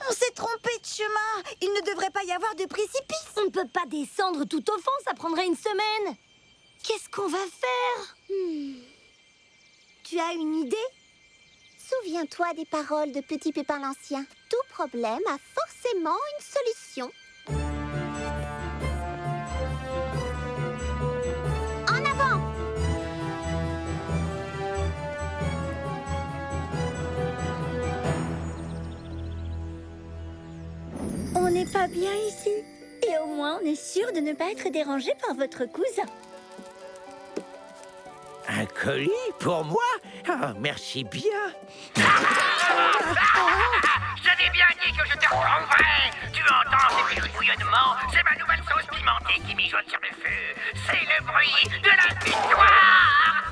On s'est trompé de chemin. Il ne devrait pas y avoir de précipice. On ne peut pas descendre tout au fond, ça prendrait une semaine. Qu'est-ce qu'on va faire? Tu as une idée? Souviens-toi des paroles de Petit Pépin l'Ancien. Tout problème a forcément une solution. En avant! On n'est pas bien ici. Et au moins, on est sûr de ne pas être dérangé par votre cousin. Un colis pour moi? Ah, merci bien. Je t'ai bien dit que je te retrouverais. Tu entends ces petits bouillonnements? C'est ma nouvelle sauce pimentée qui mijote sur le feu. C'est le bruit de la victoire.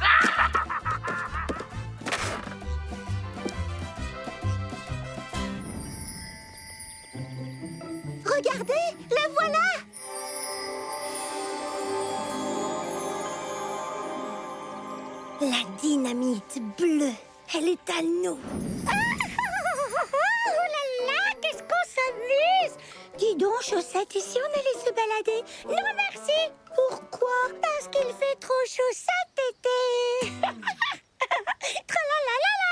Regardez, le voilà! La dynamite bleue, elle est à nous. Oh là là, qu'est-ce qu'on s'amuse! Dis donc, Chaussette, ici on allait se balader. Non, merci! Pourquoi? Parce qu'il fait trop chaud cet été! Tralalalala!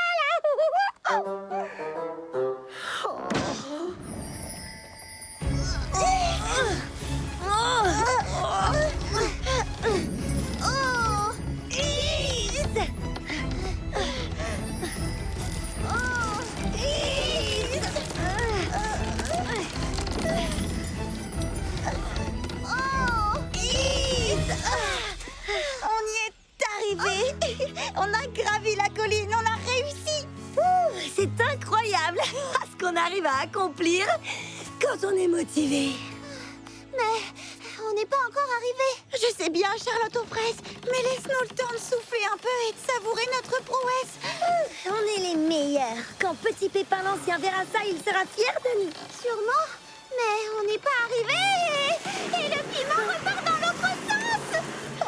On y est arrivé. On a gravi la colline, on a réussi. C'est incroyable ce qu'on arrive à accomplir quand on est motivé. Mais on n'est pas encore arrivé. Je sais bien, Charlotte aux fraises, mais laisse-nous le temps de souffler un peu et de savourer notre prouesse. On est les meilleurs. Quand Petit Pépin l'Ancien verra ça, il sera fier de nous. Sûrement. Mais on n'est pas arrivé. Et le piment repart dans l'autre sens. Oh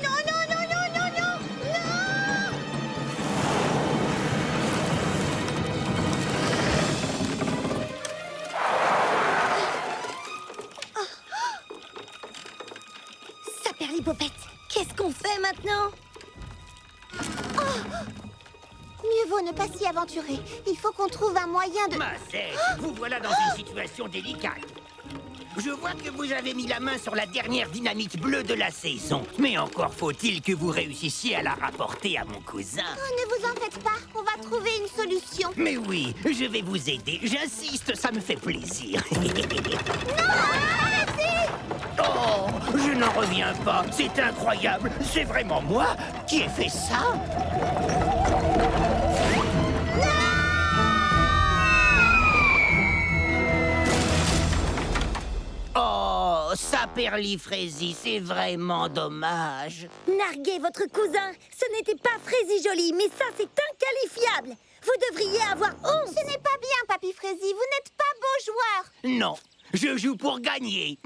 non, non, non, non, non, non, non! Saperlipopette, qu'est-ce qu'on fait maintenant? Mieux vaut ne pas s'y aventurer. Il faut qu'on trouve un moyen de... Macette, vous voilà dans une situation délicate. Je vois que vous avez mis la main sur la dernière dynamite bleue de la saison. Mais encore faut-il que vous réussissiez à la rapporter à mon cousin. Oh, ne vous en faites pas. On va trouver une solution. Mais oui, je vais vous aider. J'insiste, ça me fait plaisir. Non, arrêtez! Oh, je n'en reviens pas. C'est incroyable. C'est vraiment moi qui ai fait ça. Oh, Saperlifraisie, c'est vraiment dommage. Narguez votre cousin. Ce n'était pas Fraisie Jolie, mais ça, c'est inqualifiable. Vous devriez avoir honte. Ce n'est pas bien, Papy Fraisie. Vous n'êtes pas beau joueur. Non, je joue pour gagner.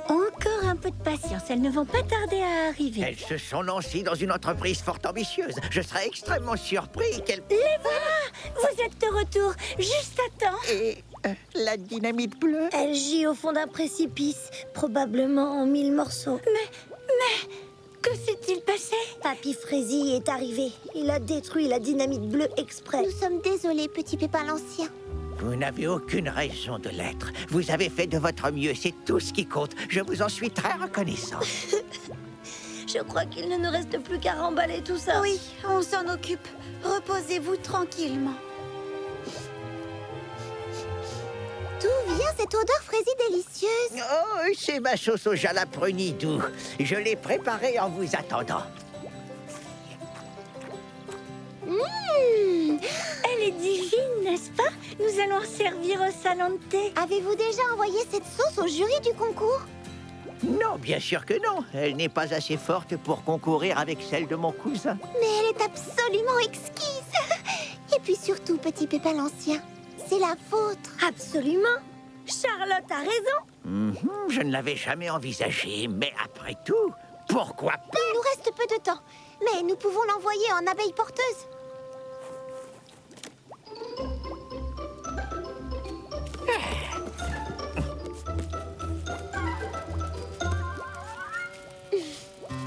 Encore un peu de patience, elles ne vont pas tarder à arriver. Elles se sont lancées dans une entreprise fort ambitieuse. Je serais extrêmement surpris qu'elles... Les voilà! Vous êtes de retour, juste à temps. Et la dynamite bleue? Elle gît au fond d'un précipice, probablement en 1000 morceaux. Mais, que s'est-il passé? Papy Fraisie est arrivé. Il a détruit la dynamite bleue exprès. Nous sommes désolés, Petit Pépin l'Ancien. Vous n'avez aucune raison de l'être. Vous avez fait de votre mieux, c'est tout ce qui compte. Je vous en suis très reconnaissant. Je crois qu'il ne nous reste plus qu'à remballer tout ça. Oui, on s'en occupe. Reposez-vous tranquillement. D'où vient cette odeur fraisie délicieuse? Oh, c'est ma sauce au jalaprenidou. Je l'ai préparée en vous attendant. Elle est divine, n'est-ce pas? Nous allons en servir au salon de thé. Avez-vous déjà envoyé cette sauce au jury du concours? Non, bien sûr que non. Elle n'est pas assez forte pour concourir avec celle de mon cousin. Mais elle est absolument exquise. Et puis surtout, Petit Pépin l'Ancien, c'est la vôtre. Absolument. Charlotte a raison. Je ne l'avais jamais envisagé, mais après tout, pourquoi pas? Il nous reste peu de temps, mais nous pouvons l'envoyer en abeille porteuse.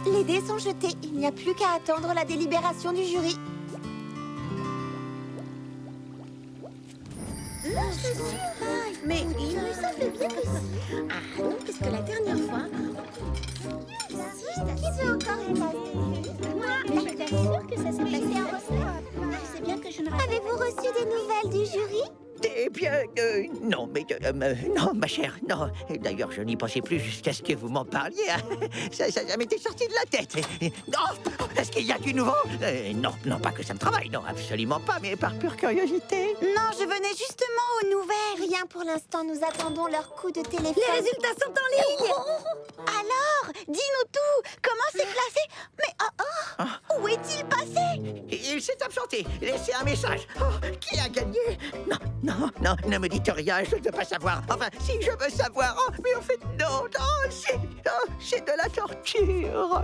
Les dés sont jetés. Il n'y a plus qu'à attendre la délibération du jury. Mais il me semble bien que... Ah non, parce que la dernière fois... Qui veut encore une Moi, je suis sûre que ça s'est passé comme ça. Je sais bien que je ne... Avez-vous reçu des nouvelles du jury? Eh bien, non. mais non, ma chère, non. D'ailleurs, je n'y pensais plus jusqu'à ce que vous m'en parliez. Hein. Ça m'était sorti de la tête. Non, est-ce qu'il y a du nouveau? Non, pas que ça me travaille, non, absolument pas, mais par pure curiosité. Non, je venais justement aux nouvelles. Rien pour l'instant, nous attendons leur coup de téléphone. Les résultats sont en ligne. Alors, dis-nous tout. Comment c'est classé? Mais où est-il passé? Il s'est absenté. Laissez un message. Oh, qui a gagné? Non, ne me dites rien, je ne veux pas savoir. Enfin, si je veux savoir. Oh, mais en fait, non, c'est de la torture.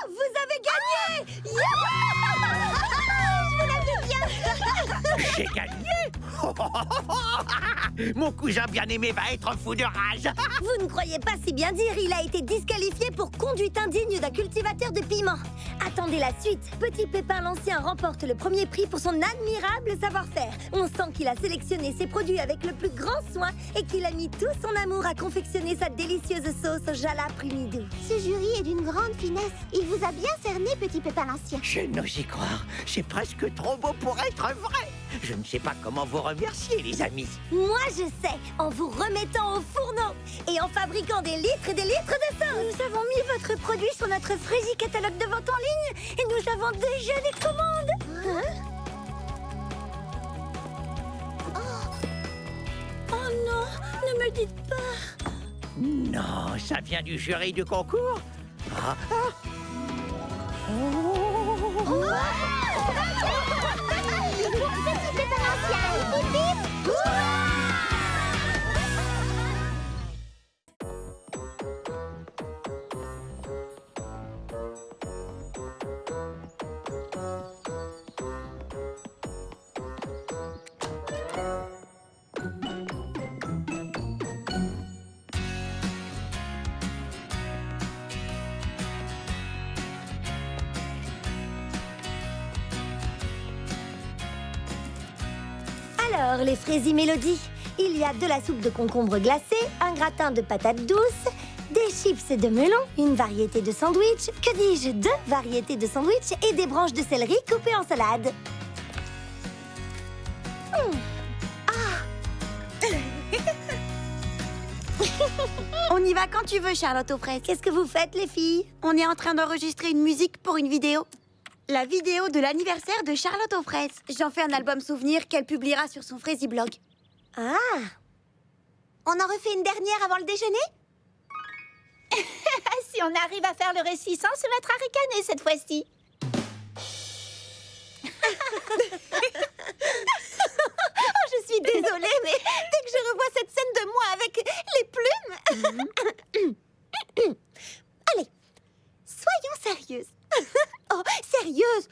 Vous avez gagné. J'ai gagné. Mon cousin bien-aimé va être fou de rage. Vous ne croyez pas si bien dire, il a été disqualifié pour conduite indigne d'un cultivateur de piments. Attendez la suite. Petit Pépin l'Ancien remporte le premier prix pour son admirable savoir-faire. On sent qu'il a sélectionné ses produits avec le plus grand soin et qu'il a mis tout son amour à confectionner sa délicieuse sauce au Jala Primidou. Ce jury est d'une grande finesse. Il vous a bien cerné, Petit Pépin l'Ancien. Je n'ose y croire. C'est presque trop beau pour être vrai. Je ne sais pas comment vous remercier, les amis. Moi, je sais, en vous remettant au fourneau et en fabriquant des litres et des litres de sauce. Nous avons mis votre produit sur notre Frésie catalogue de vente en ligne et nous avons déjà des commandes. Oh non, ne me dites pas. Non, ça vient du jury du concours. Petit Pépin l'Ancien, bip bip. Alors, les Fraisies Mélodies, il y a de la soupe de concombre glacée, un gratin de patates douces, des chips de melon, une variété de sandwich, que dis-je, 2 variétés de sandwich et des branches de céleri coupées en salade. On y va quand tu veux, Charlotte aux fraises. Qu'est-ce que vous faites, les filles? On est en train d'enregistrer une musique pour une vidéo. La vidéo de l'anniversaire de Charlotte aux fraises. J'en fais un album souvenir qu'elle publiera sur son Fraisie blog. Ah! On en refait une dernière avant le déjeuner? Si on arrive à faire le récit sans se mettre à ricaner cette fois-ci. Je suis désolée, mais dès que je revois cette scène de moi avec les plumes... Allez, soyons sérieuses. Oh, sérieuse?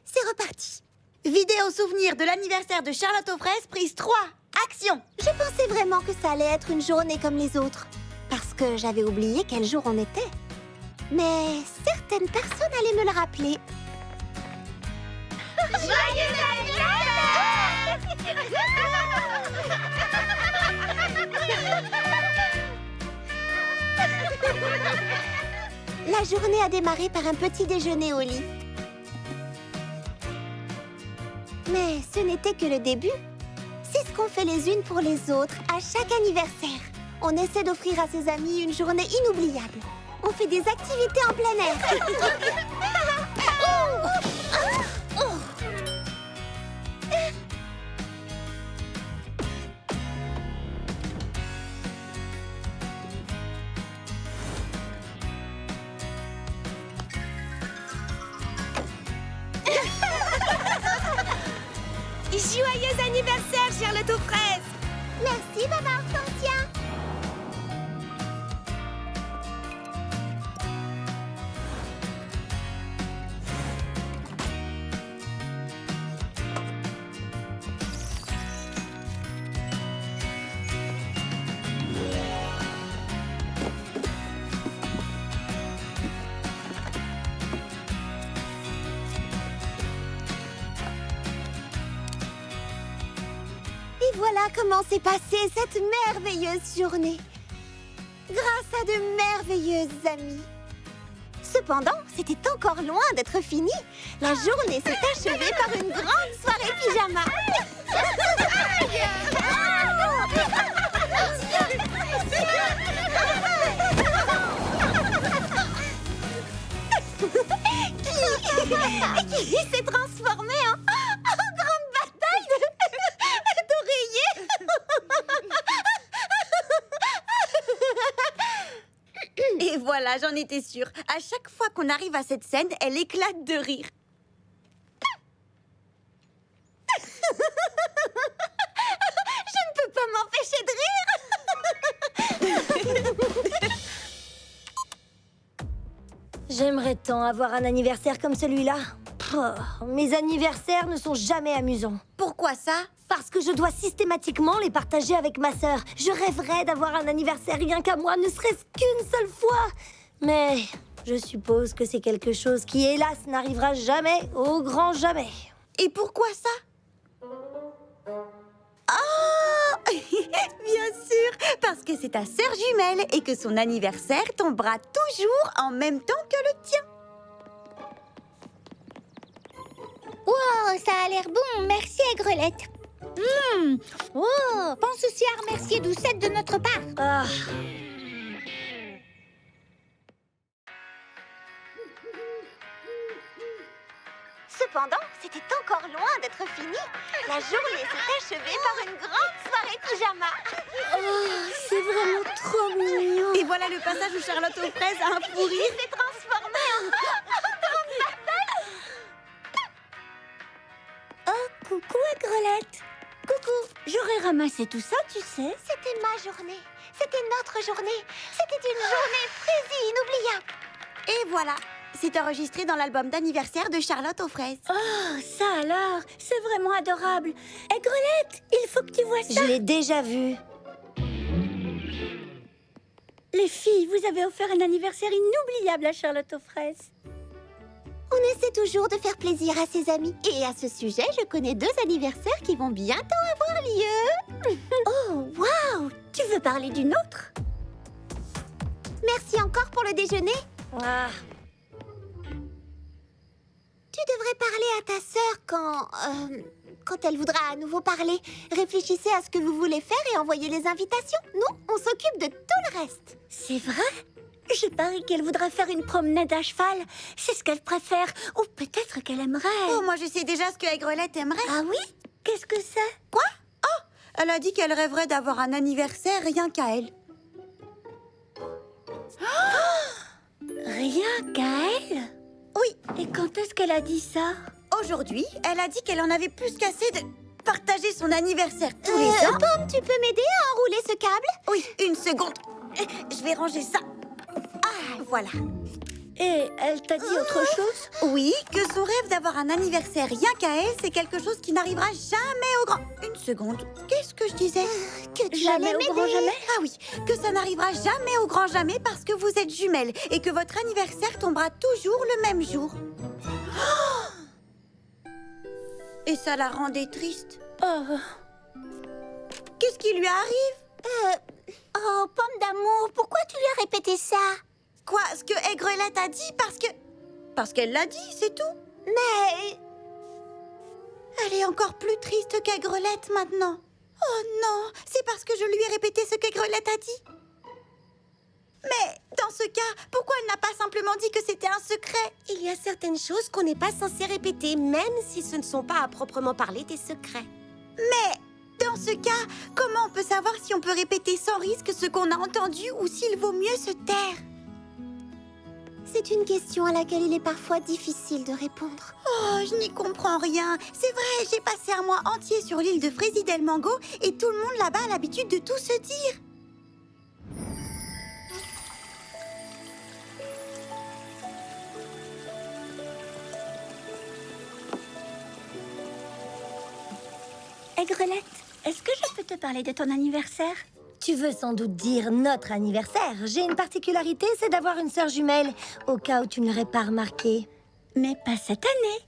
C'est reparti. Vidéo souvenir de l'anniversaire de Charlotte aux fraises, prise 3. Action! Je pensais vraiment que ça allait être une journée comme les autres. Parce que j'avais oublié quel jour on était. Mais certaines personnes allaient me le rappeler. Joyeux La journée a démarré par un petit déjeuner au lit. Mais ce n'était que le début. C'est ce qu'on fait les unes pour les autres à chaque anniversaire. On essaie d'offrir à ses amis une journée inoubliable. On fait des activités en plein air. Joyeux anniversaire, Charlotte aux fraises! Merci, maman Hortensia. Et voilà comment s'est passée cette merveilleuse journée. Grâce à de merveilleuses amies. Cependant, c'était encore loin d'être fini. La journée s'est achevée par une grande soirée pyjama. Qui s'est transformé en grande bataille d'oreillers. Et voilà, j'en étais sûre. À chaque fois qu'on arrive à cette scène, elle éclate de rire. Je ne peux pas m'empêcher de rire. J'aimerais tant avoir un anniversaire comme celui-là. Mes anniversaires ne sont jamais amusants. Pourquoi ça? Parce que je dois systématiquement les partager avec ma sœur. Je rêverais d'avoir un anniversaire rien qu'à moi, ne serait-ce qu'une seule fois. Mais je suppose que c'est quelque chose qui, hélas, n'arrivera jamais, au grand jamais. Et pourquoi ça? Oh bien sûr, parce que c'est ta sœur jumelle et que son anniversaire tombera toujours en même temps que le tien. Wow, ça a l'air bon, merci Aigrelette. Oh, pense aussi à remercier Doucette de notre part. Ah. Cependant, c'était encore loin d'être fini. La journée s'est achevée par une grande soirée pyjama. Oh, c'est vraiment trop mignon. Et voilà le passage où Charlotte aux fraises a un fou rire s'est transformé en grande bataille. Oh, coucou Aigrelette. Coucou. J'aurais ramassé tout ça, tu sais. C'était ma journée. C'était notre journée. C'était une journée frésie inoubliable. Et voilà. C'est enregistré dans l'album d'anniversaire de Charlotte aux fraises. Oh, ça alors, c'est vraiment adorable. Aigrelette, il faut que tu vois ça. Je l'ai déjà vu. Les filles, vous avez offert un anniversaire inoubliable à Charlotte aux fraises. On essaie toujours de faire plaisir à ses amis. Et à ce sujet, je connais 2 anniversaires qui vont bientôt avoir lieu. Oh, waouh! Tu veux parler d'une autre? Merci encore pour le déjeuner. Ah. Tu devrais parler à ta sœur quand elle voudra à nouveau parler. Réfléchissez à ce que vous voulez faire et envoyez les invitations. Nous, on s'occupe de tout le reste. C'est vrai? Je parie qu'elle voudra faire une promenade à cheval. C'est ce qu'elle préfère. Ou peut-être qu'elle aimerait. Oh, moi je sais déjà ce que Aigrelette aimerait. Ah oui? Qu'est-ce que c'est? Quoi? Oh, elle a dit qu'elle rêverait d'avoir un anniversaire rien qu'à elle. Rien qu'à elle? Oui. Et quand est-ce qu'elle a dit ça? Aujourd'hui, elle a dit qu'elle en avait plus qu'assez de partager son anniversaire tous les ans. Pomme, tu peux m'aider à enrouler ce câble? Oui, une seconde. Je vais ranger ça. Ah, voilà. Et elle t'a dit autre chose? Oui, que son rêve d'avoir un anniversaire rien qu'à elle, c'est quelque chose qui n'arrivera jamais au grand... Une seconde, qu'est-ce que je disais? Que tu Jamais allais au grand m'aider. jamais? Ah oui, que ça n'arrivera jamais au grand jamais parce que vous êtes jumelles et que votre anniversaire tombera toujours le même jour. Oh! Et ça la rendait triste. Oh. Qu'est-ce qui lui arrive? Oh, pomme d'amour, pourquoi tu lui as répété ça? Quoi? Ce que Aigrelette a dit parce qu'elle l'a dit, c'est tout. Mais... Elle est encore plus triste qu'Aigrelette maintenant. Oh non, c'est parce que je lui ai répété ce qu'Aigrelette a dit. Mais dans ce cas, pourquoi elle n'a pas simplement dit que c'était un secret? Il y a certaines choses qu'on n'est pas censé répéter, même si ce ne sont pas à proprement parler des secrets. Mais dans ce cas, comment on peut savoir si on peut répéter sans risque ce qu'on a entendu ou s'il vaut mieux se taire? C'est une question à laquelle il est parfois difficile de répondre. Oh, je n'y comprends rien. C'est vrai, j'ai passé un mois entier sur l'île de Frézy del Mango et tout le monde là-bas a l'habitude de tout se dire. Aigrelette, est-ce que je peux te parler de ton anniversaire? Tu veux sans doute dire notre anniversaire. J'ai une particularité, c'est d'avoir une sœur jumelle, au cas où tu ne l'aurais pas remarqué. Mais pas cette année.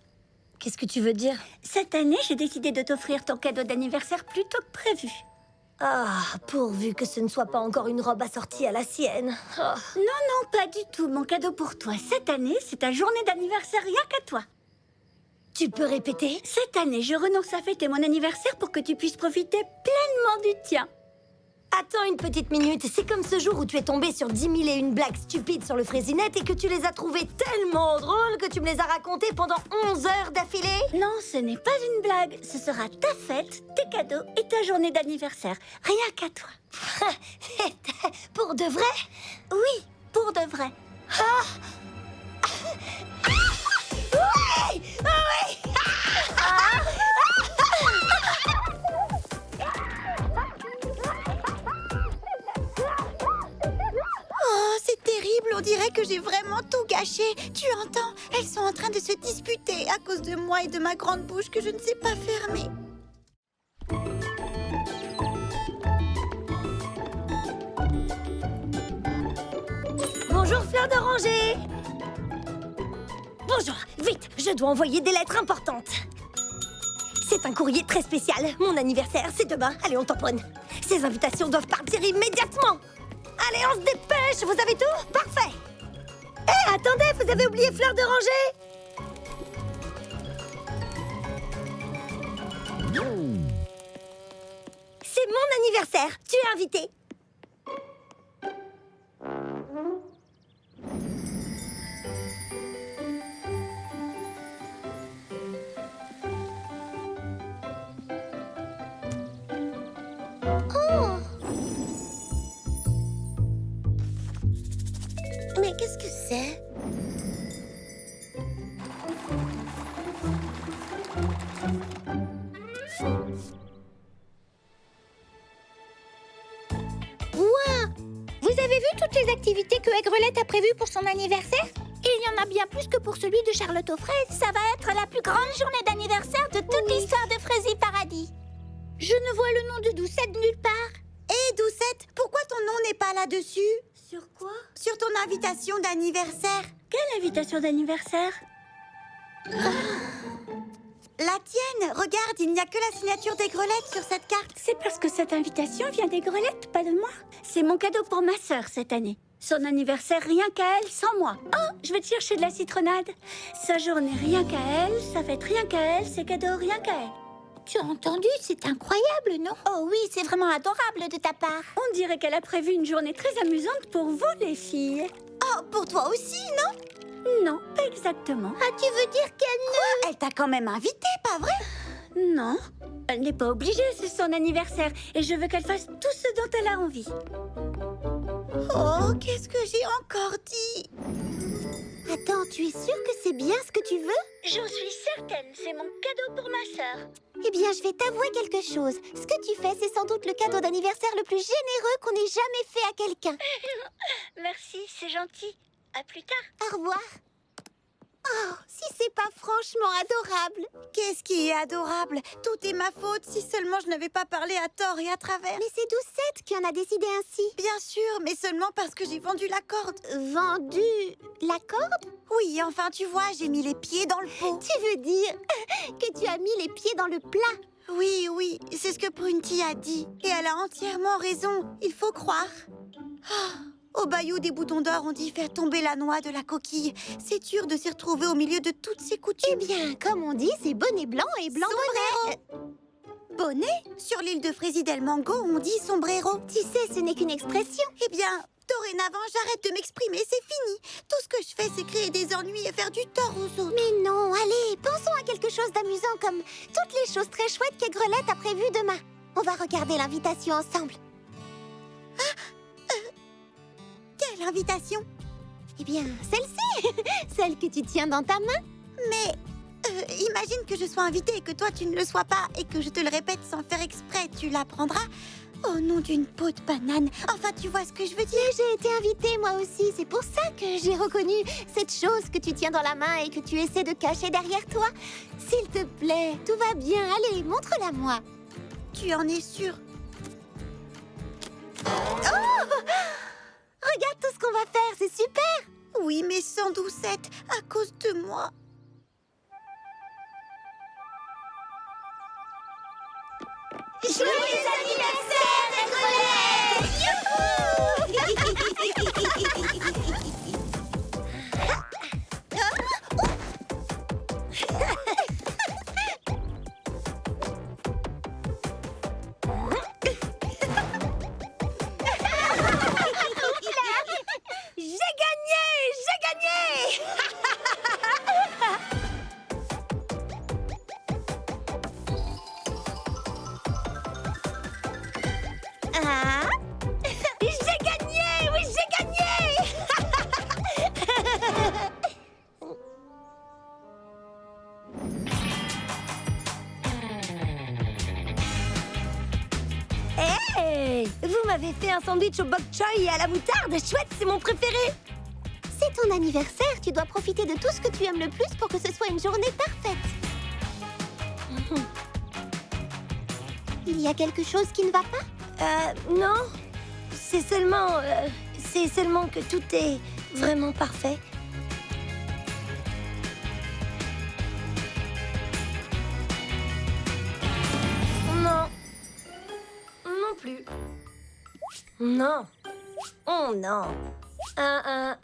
Qu'est-ce que tu veux dire? Cette année, j'ai décidé de t'offrir ton cadeau d'anniversaire plus tôt que prévu. Ah, pourvu que ce ne soit pas encore une robe assortie à la sienne. Ah. Non, non, pas du tout. Mon cadeau pour toi cette année, c'est ta journée d'anniversaire rien qu'à toi. Tu peux répéter? Cette année, je renonce à fêter mon anniversaire pour que tu puisses profiter pleinement du tien. Attends une petite minute, c'est comme ce jour où tu es tombé sur 10 001 blagues stupides sur le Fraisinette et que tu les as trouvées tellement drôles que tu me les as racontées pendant 11 heures d'affilée? Non, ce n'est pas une blague. Ce sera ta fête, tes cadeaux et ta journée d'anniversaire. Rien qu'à toi. Pour de vrai? Oui, pour de vrai. Oui! Oui! Oh, c'est terrible, on dirait que j'ai vraiment tout gâché. Tu entends? Elles sont en train de se disputer à cause de moi et de ma grande bouche que je ne sais pas fermer. Bonjour Fleur d'Oranger! Bonjour, vite, je dois envoyer des lettres importantes. C'est un courrier très spécial. Mon anniversaire, c'est demain. Allez, on tamponne. Ces invitations doivent partir immédiatement. Allez, on se dépêche. Vous avez tout? Parfait. Hé, attendez, vous avez oublié Fleur d'Oranger? C'est mon anniversaire. Tu es invité. Mais qu'est-ce que c'est? Vous avez vu toutes les activités que Aigrelette a prévues pour son anniversaire? Il y en a bien plus que pour celui de Charlotte aux fraises. Ça va être la plus grande journée d'anniversaire de toute l'histoire de Fraisie Paradis. Je ne vois le nom de Doucette nulle part. Hé, Doucette, pourquoi ton nom n'est pas là-dessus? Sur quoi? Sur ton invitation d'anniversaire. Quelle invitation d'anniversaire? La tienne, regarde, il n'y a que la signature d'Aigrelette sur cette carte. C'est parce que cette invitation vient d'Aigrelette, pas de moi. C'est mon cadeau pour ma sœur cette année. Son anniversaire rien qu'à elle, sans moi. Oh, je vais te chercher de la citronnade. Sa journée rien qu'à elle, sa fête rien qu'à elle, ses cadeaux rien qu'à elle. Tu as entendu? C'est incroyable, non? Oh oui, c'est vraiment adorable de ta part. On dirait qu'elle a prévu une journée très amusante pour vous, les filles. Oh, pour toi aussi, non? Non, pas exactement. Ah, tu veux dire qu'elle ne... Elle t'a quand même invité, pas vrai? Non, elle n'est pas obligée, c'est son anniversaire. Et je veux qu'elle fasse tout ce dont elle a envie. Oh, qu'est-ce que j'ai encore dit? Attends, tu es sûre que c'est bien ce que tu veux? J'en suis certaine, c'est mon cadeau pour ma sœur. Eh bien, je vais t'avouer quelque chose. Ce que tu fais, c'est sans doute le cadeau d'anniversaire le plus généreux qu'on ait jamais fait à quelqu'un. Merci, c'est gentil. À plus tard. Au revoir. Oh, si c'est pas franchement adorable. Qu'est-ce qui est adorable? Tout est ma faute, si seulement je n'avais pas parlé à tort et à travers. Mais c'est Doucette qui en a décidé ainsi. Bien sûr, mais seulement parce que j'ai vendu la corde. Vendu la corde? Oui, enfin, tu vois, j'ai mis les pieds dans le pot. Tu veux dire que tu as mis les pieds dans le plat? Oui, oui, c'est ce que Prunty a dit. Et elle a entièrement raison, il faut croire. Au bayou des boutons d'or, on dit faire tomber la noix de la coquille. C'est dur de s'y retrouver au milieu de toutes ces coutumes. Eh bien, comme on dit, c'est bonnet blanc et blanc bonnet. Bonnet? Sur l'île de Fraisie del Mango, on dit sombrero. Tu sais, ce n'est qu'une expression. Eh bien, dorénavant, j'arrête de m'exprimer, c'est fini. Tout ce que je fais, c'est créer des ennuis et faire du tort aux autres. Mais non, allez, pensons à quelque chose d'amusant comme toutes les choses très chouettes qu'Aigrelette a prévues demain. On va regarder l'invitation ensemble. Quelle invitation? Eh bien, celle-ci, celle que tu tiens dans ta main. Mais imagine que je sois invitée et que toi tu ne le sois pas et que je te le répète sans faire exprès, tu l'apprendras. Au nom d'une peau de banane. Enfin, tu vois ce que je veux dire? Mais j'ai été invitée moi aussi, c'est pour ça que j'ai reconnu cette chose que tu tiens dans la main et que tu essaies de cacher derrière toi. S'il te plaît, tout va bien, allez, montre-la moi. Tu en es sûre? Oh! Regarde tout ce qu'on va faire, c'est super! Oui, mais sans Doucette, à cause de moi. Joyeux anniversaire, Aigrelette! J'ai gagné! J'ai gagné! Ah, J'ai gagné! Oui, j'ai gagné! Hey! Vous m'avez fait un sandwich au bok choy et à la moutarde. Chouette, c'est mon préféré. c'est ton anniversaire, tu dois profiter de tout ce que tu aimes le plus pour que ce soit une journée parfaite. Il y a quelque chose qui ne va pas? Non. C'est seulement que tout est vraiment parfait. Non. Non plus. Non. Oh non. Non.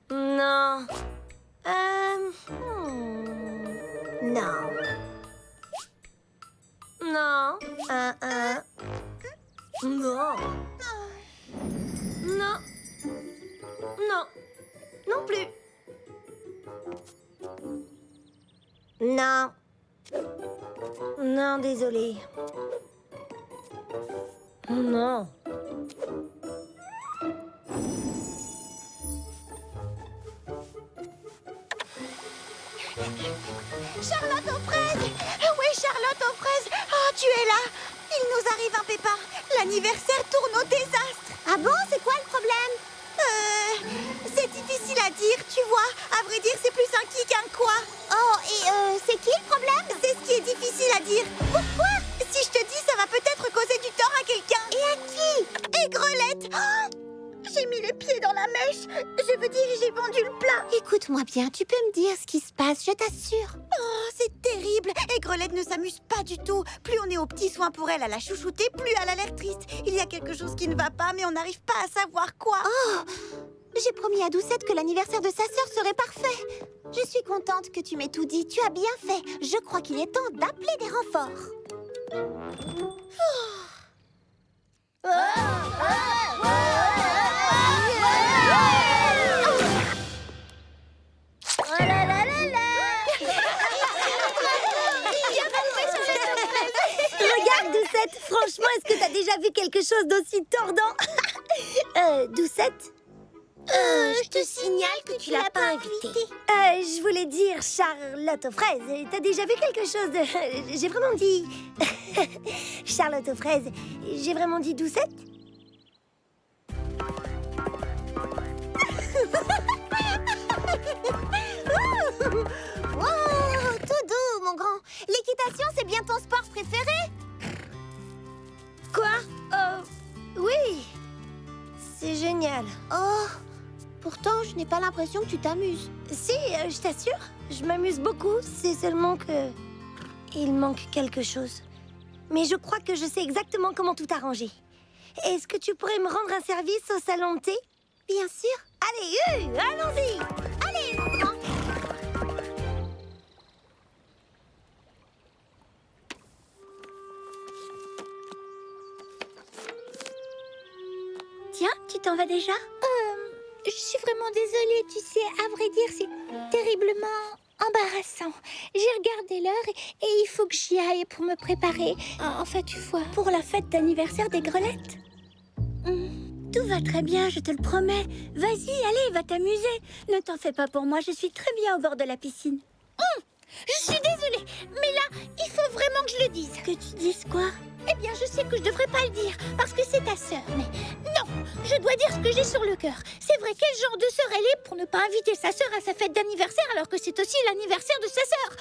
Non. Non. Non. Non. Non. Non plus. Non. Non, désolé. Non. Charlotte aux fraises! Oui, Charlotte aux fraises! Oh, tu es là! Il nous arrive un pépin! L'anniversaire tourne au désastre! Ah bon? C'est quoi le problème? C'est difficile à dire, tu vois. À vrai dire, c'est plus un qui qu'un quoi. Oh, et c'est qui le problème? C'est ce qui est difficile à dire. Pourquoi? Si je te dis, ça va peut-être causer du tort à quelqu'un. Et à qui? Aigrelette! Oh, j'ai mis les pieds dans la mèche. Je veux dire, j'ai vendu le plat. Écoute-moi bien, tu peux me dire ce qui se passe, je t'assure. Oh, c'est terrible. Aigrelette ne s'amuse pas du tout. Plus on est aux petits soins pour elle à la chouchouter, plus elle a l'air triste. Il y a quelque chose qui ne va pas, mais on n'arrive pas à savoir quoi. Oh, j'ai promis à Doucette que l'anniversaire de sa sœur serait parfait. Je suis contente que tu m'aies tout dit. Tu as bien fait. Je crois qu'il est temps d'appeler des renforts. Oh là là là là! Regarde, Doucette, franchement, est-ce que t'as déjà vu quelque chose d'aussi tordant? Doucette? Je te signale que tu l'as pas invité. Je voulais dire Charlotte aux fraises. T'as déjà vu quelque chose de... J'ai vraiment dit... Charlotte aux fraises. J'ai vraiment dit Doucette? Oh, tout doux, mon grand. L'équitation, c'est bien ton sport préféré? Quoi? Oui. C'est génial. Oh, pourtant, je n'ai pas l'impression que tu t'amuses. Si, je t'assure, je m'amuse beaucoup. C'est seulement que... il manque quelque chose. Mais je crois que je sais exactement comment tout arranger. Est-ce que tu pourrais me rendre un service au salon de thé? Bien sûr. Allez, allons-y! Allez, mon grand. Tiens, tu t'en vas déjà? Je suis vraiment désolée, tu sais, à vrai dire, c'est terriblement embarrassant. J'ai regardé l'heure et il faut que j'y aille pour me préparer. Enfin, tu vois. Pour la fête d'anniversaire des Grelettes? Tout va très bien, je te le promets. Vas-y, allez, va t'amuser. Ne t'en fais pas pour moi, je suis très bien au bord de la piscine. Je suis désolée, mais là, il faut vraiment que je le dise. Que tu dises quoi? Eh bien, je sais que je devrais pas le dire, parce que c'est ta sœur, mais non, je dois dire ce que j'ai sur le cœur. C'est vrai, quel genre de sœur elle est pour ne pas inviter sa sœur à sa fête d'anniversaire alors que c'est aussi l'anniversaire de sa sœur?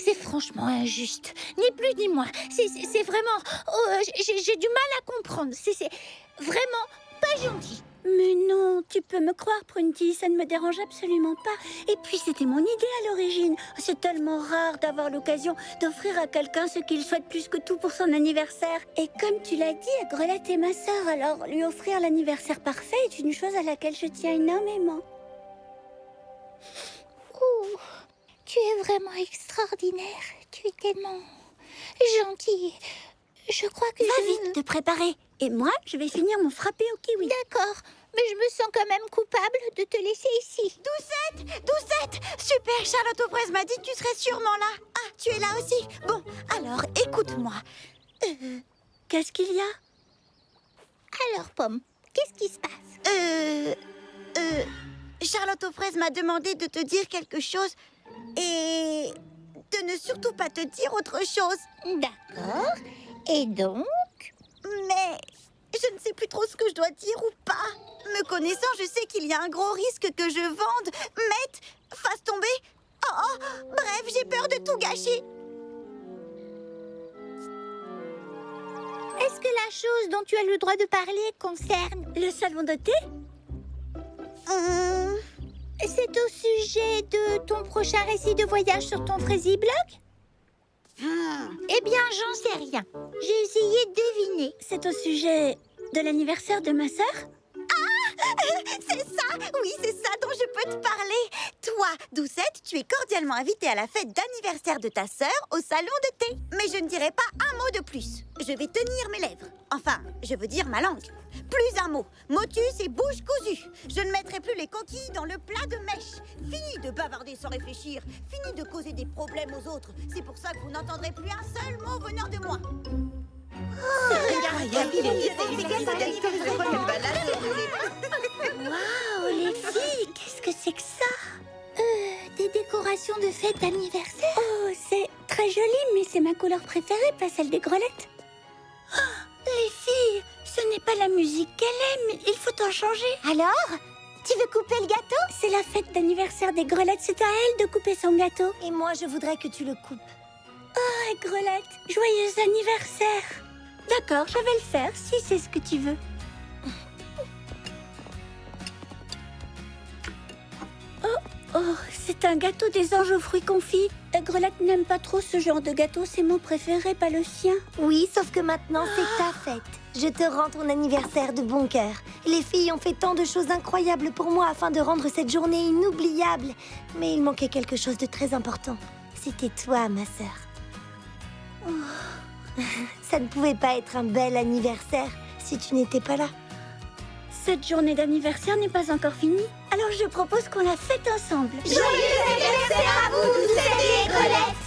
C'est franchement injuste, ni plus ni moins. C'est vraiment... Oh, j'ai du mal à comprendre, c'est vraiment pas gentil. Mais non, tu peux me croire, Prunty, ça ne me dérange absolument pas. Et puis, c'était mon idée à l'origine. C'est tellement rare d'avoir l'occasion d'offrir à quelqu'un ce qu'il souhaite plus que tout pour son anniversaire. Et comme tu l'as dit, Grelette est ma sœur, alors lui offrir l'anniversaire parfait est une chose à laquelle je tiens énormément. Ouh, tu es vraiment extraordinaire. Tu es tellement gentille. Je crois que Va vite te préparer. Et moi, je vais finir mon frappé au kiwi. D'accord, mais je me sens quand même coupable de te laisser ici. Doucette, super, Charlotte aux fraises m'a dit que tu serais sûrement là. Ah, tu es là aussi. Bon, alors, écoute-moi. Qu'est-ce qu'il y a? Alors, Pomme, qu'est-ce qui se passe? Charlotte aux fraises m'a demandé de te dire quelque chose et de ne surtout pas te dire autre chose. D'accord, et donc? Mais je ne sais plus trop ce que je dois dire ou pas. Me connaissant, je sais qu'il y a un gros risque que je vende, mette, fasse tomber. Oh, bref, j'ai peur de tout gâcher. Est-ce que la chose dont tu as le droit de parler concerne Le salon de thé? C'est au sujet de ton prochain récit de voyage sur ton Frazy Blog? Eh bien, j'en sais rien. J'ai essayé de deviner. C'est au sujet de l'anniversaire de ma sœur? C'est ça, oui, c'est ça dont je peux te parler. Toi, Doucette, tu es cordialement invitée à la fête d'anniversaire de ta sœur au salon de thé. Mais je ne dirai pas un mot de plus. Je vais tenir mes lèvres. Enfin, je veux dire ma langue. Plus un mot. Motus et bouche cousue. Je ne mettrai plus les coquilles dans le plat de mèche. Fini de bavarder sans réfléchir. Fini de causer des problèmes aux autres. C'est pour ça que vous n'entendrez plus un seul mot venant de moi. Waouh, les filles, qu'est-ce que c'est que ça? Des décorations de fête d'anniversaire? Oh, c'est très joli, mais c'est ma couleur préférée, pas celle des grelettes. Oh, les filles, ce n'est pas la musique qu'elle aime, il faut en changer. Alors? Tu veux couper le gâteau? C'est la fête d'anniversaire des grelettes, c'est à elle de couper son gâteau. Et moi, je voudrais que tu le coupes. Oh, Grelette, joyeux anniversaire! D'accord, je vais le faire, si c'est ce que tu veux. Oh, c'est un gâteau des anges aux fruits confits. Grelette n'aime pas trop ce genre de gâteau, c'est mon préféré, pas le sien. Oui, sauf que maintenant, c'est ta fête. Je te rends ton anniversaire de bon cœur. Les filles ont fait tant de choses incroyables pour moi afin de rendre cette journée inoubliable. Mais il manquait quelque chose de très important. C'était toi, ma sœur. Oh. Ça ne pouvait pas être un bel anniversaire si tu n'étais pas là. Cette journée d'anniversaire n'est pas encore finie, alors je propose qu'on la fête ensemble. Joyeux anniversaire à vous, Doucette et Grelette!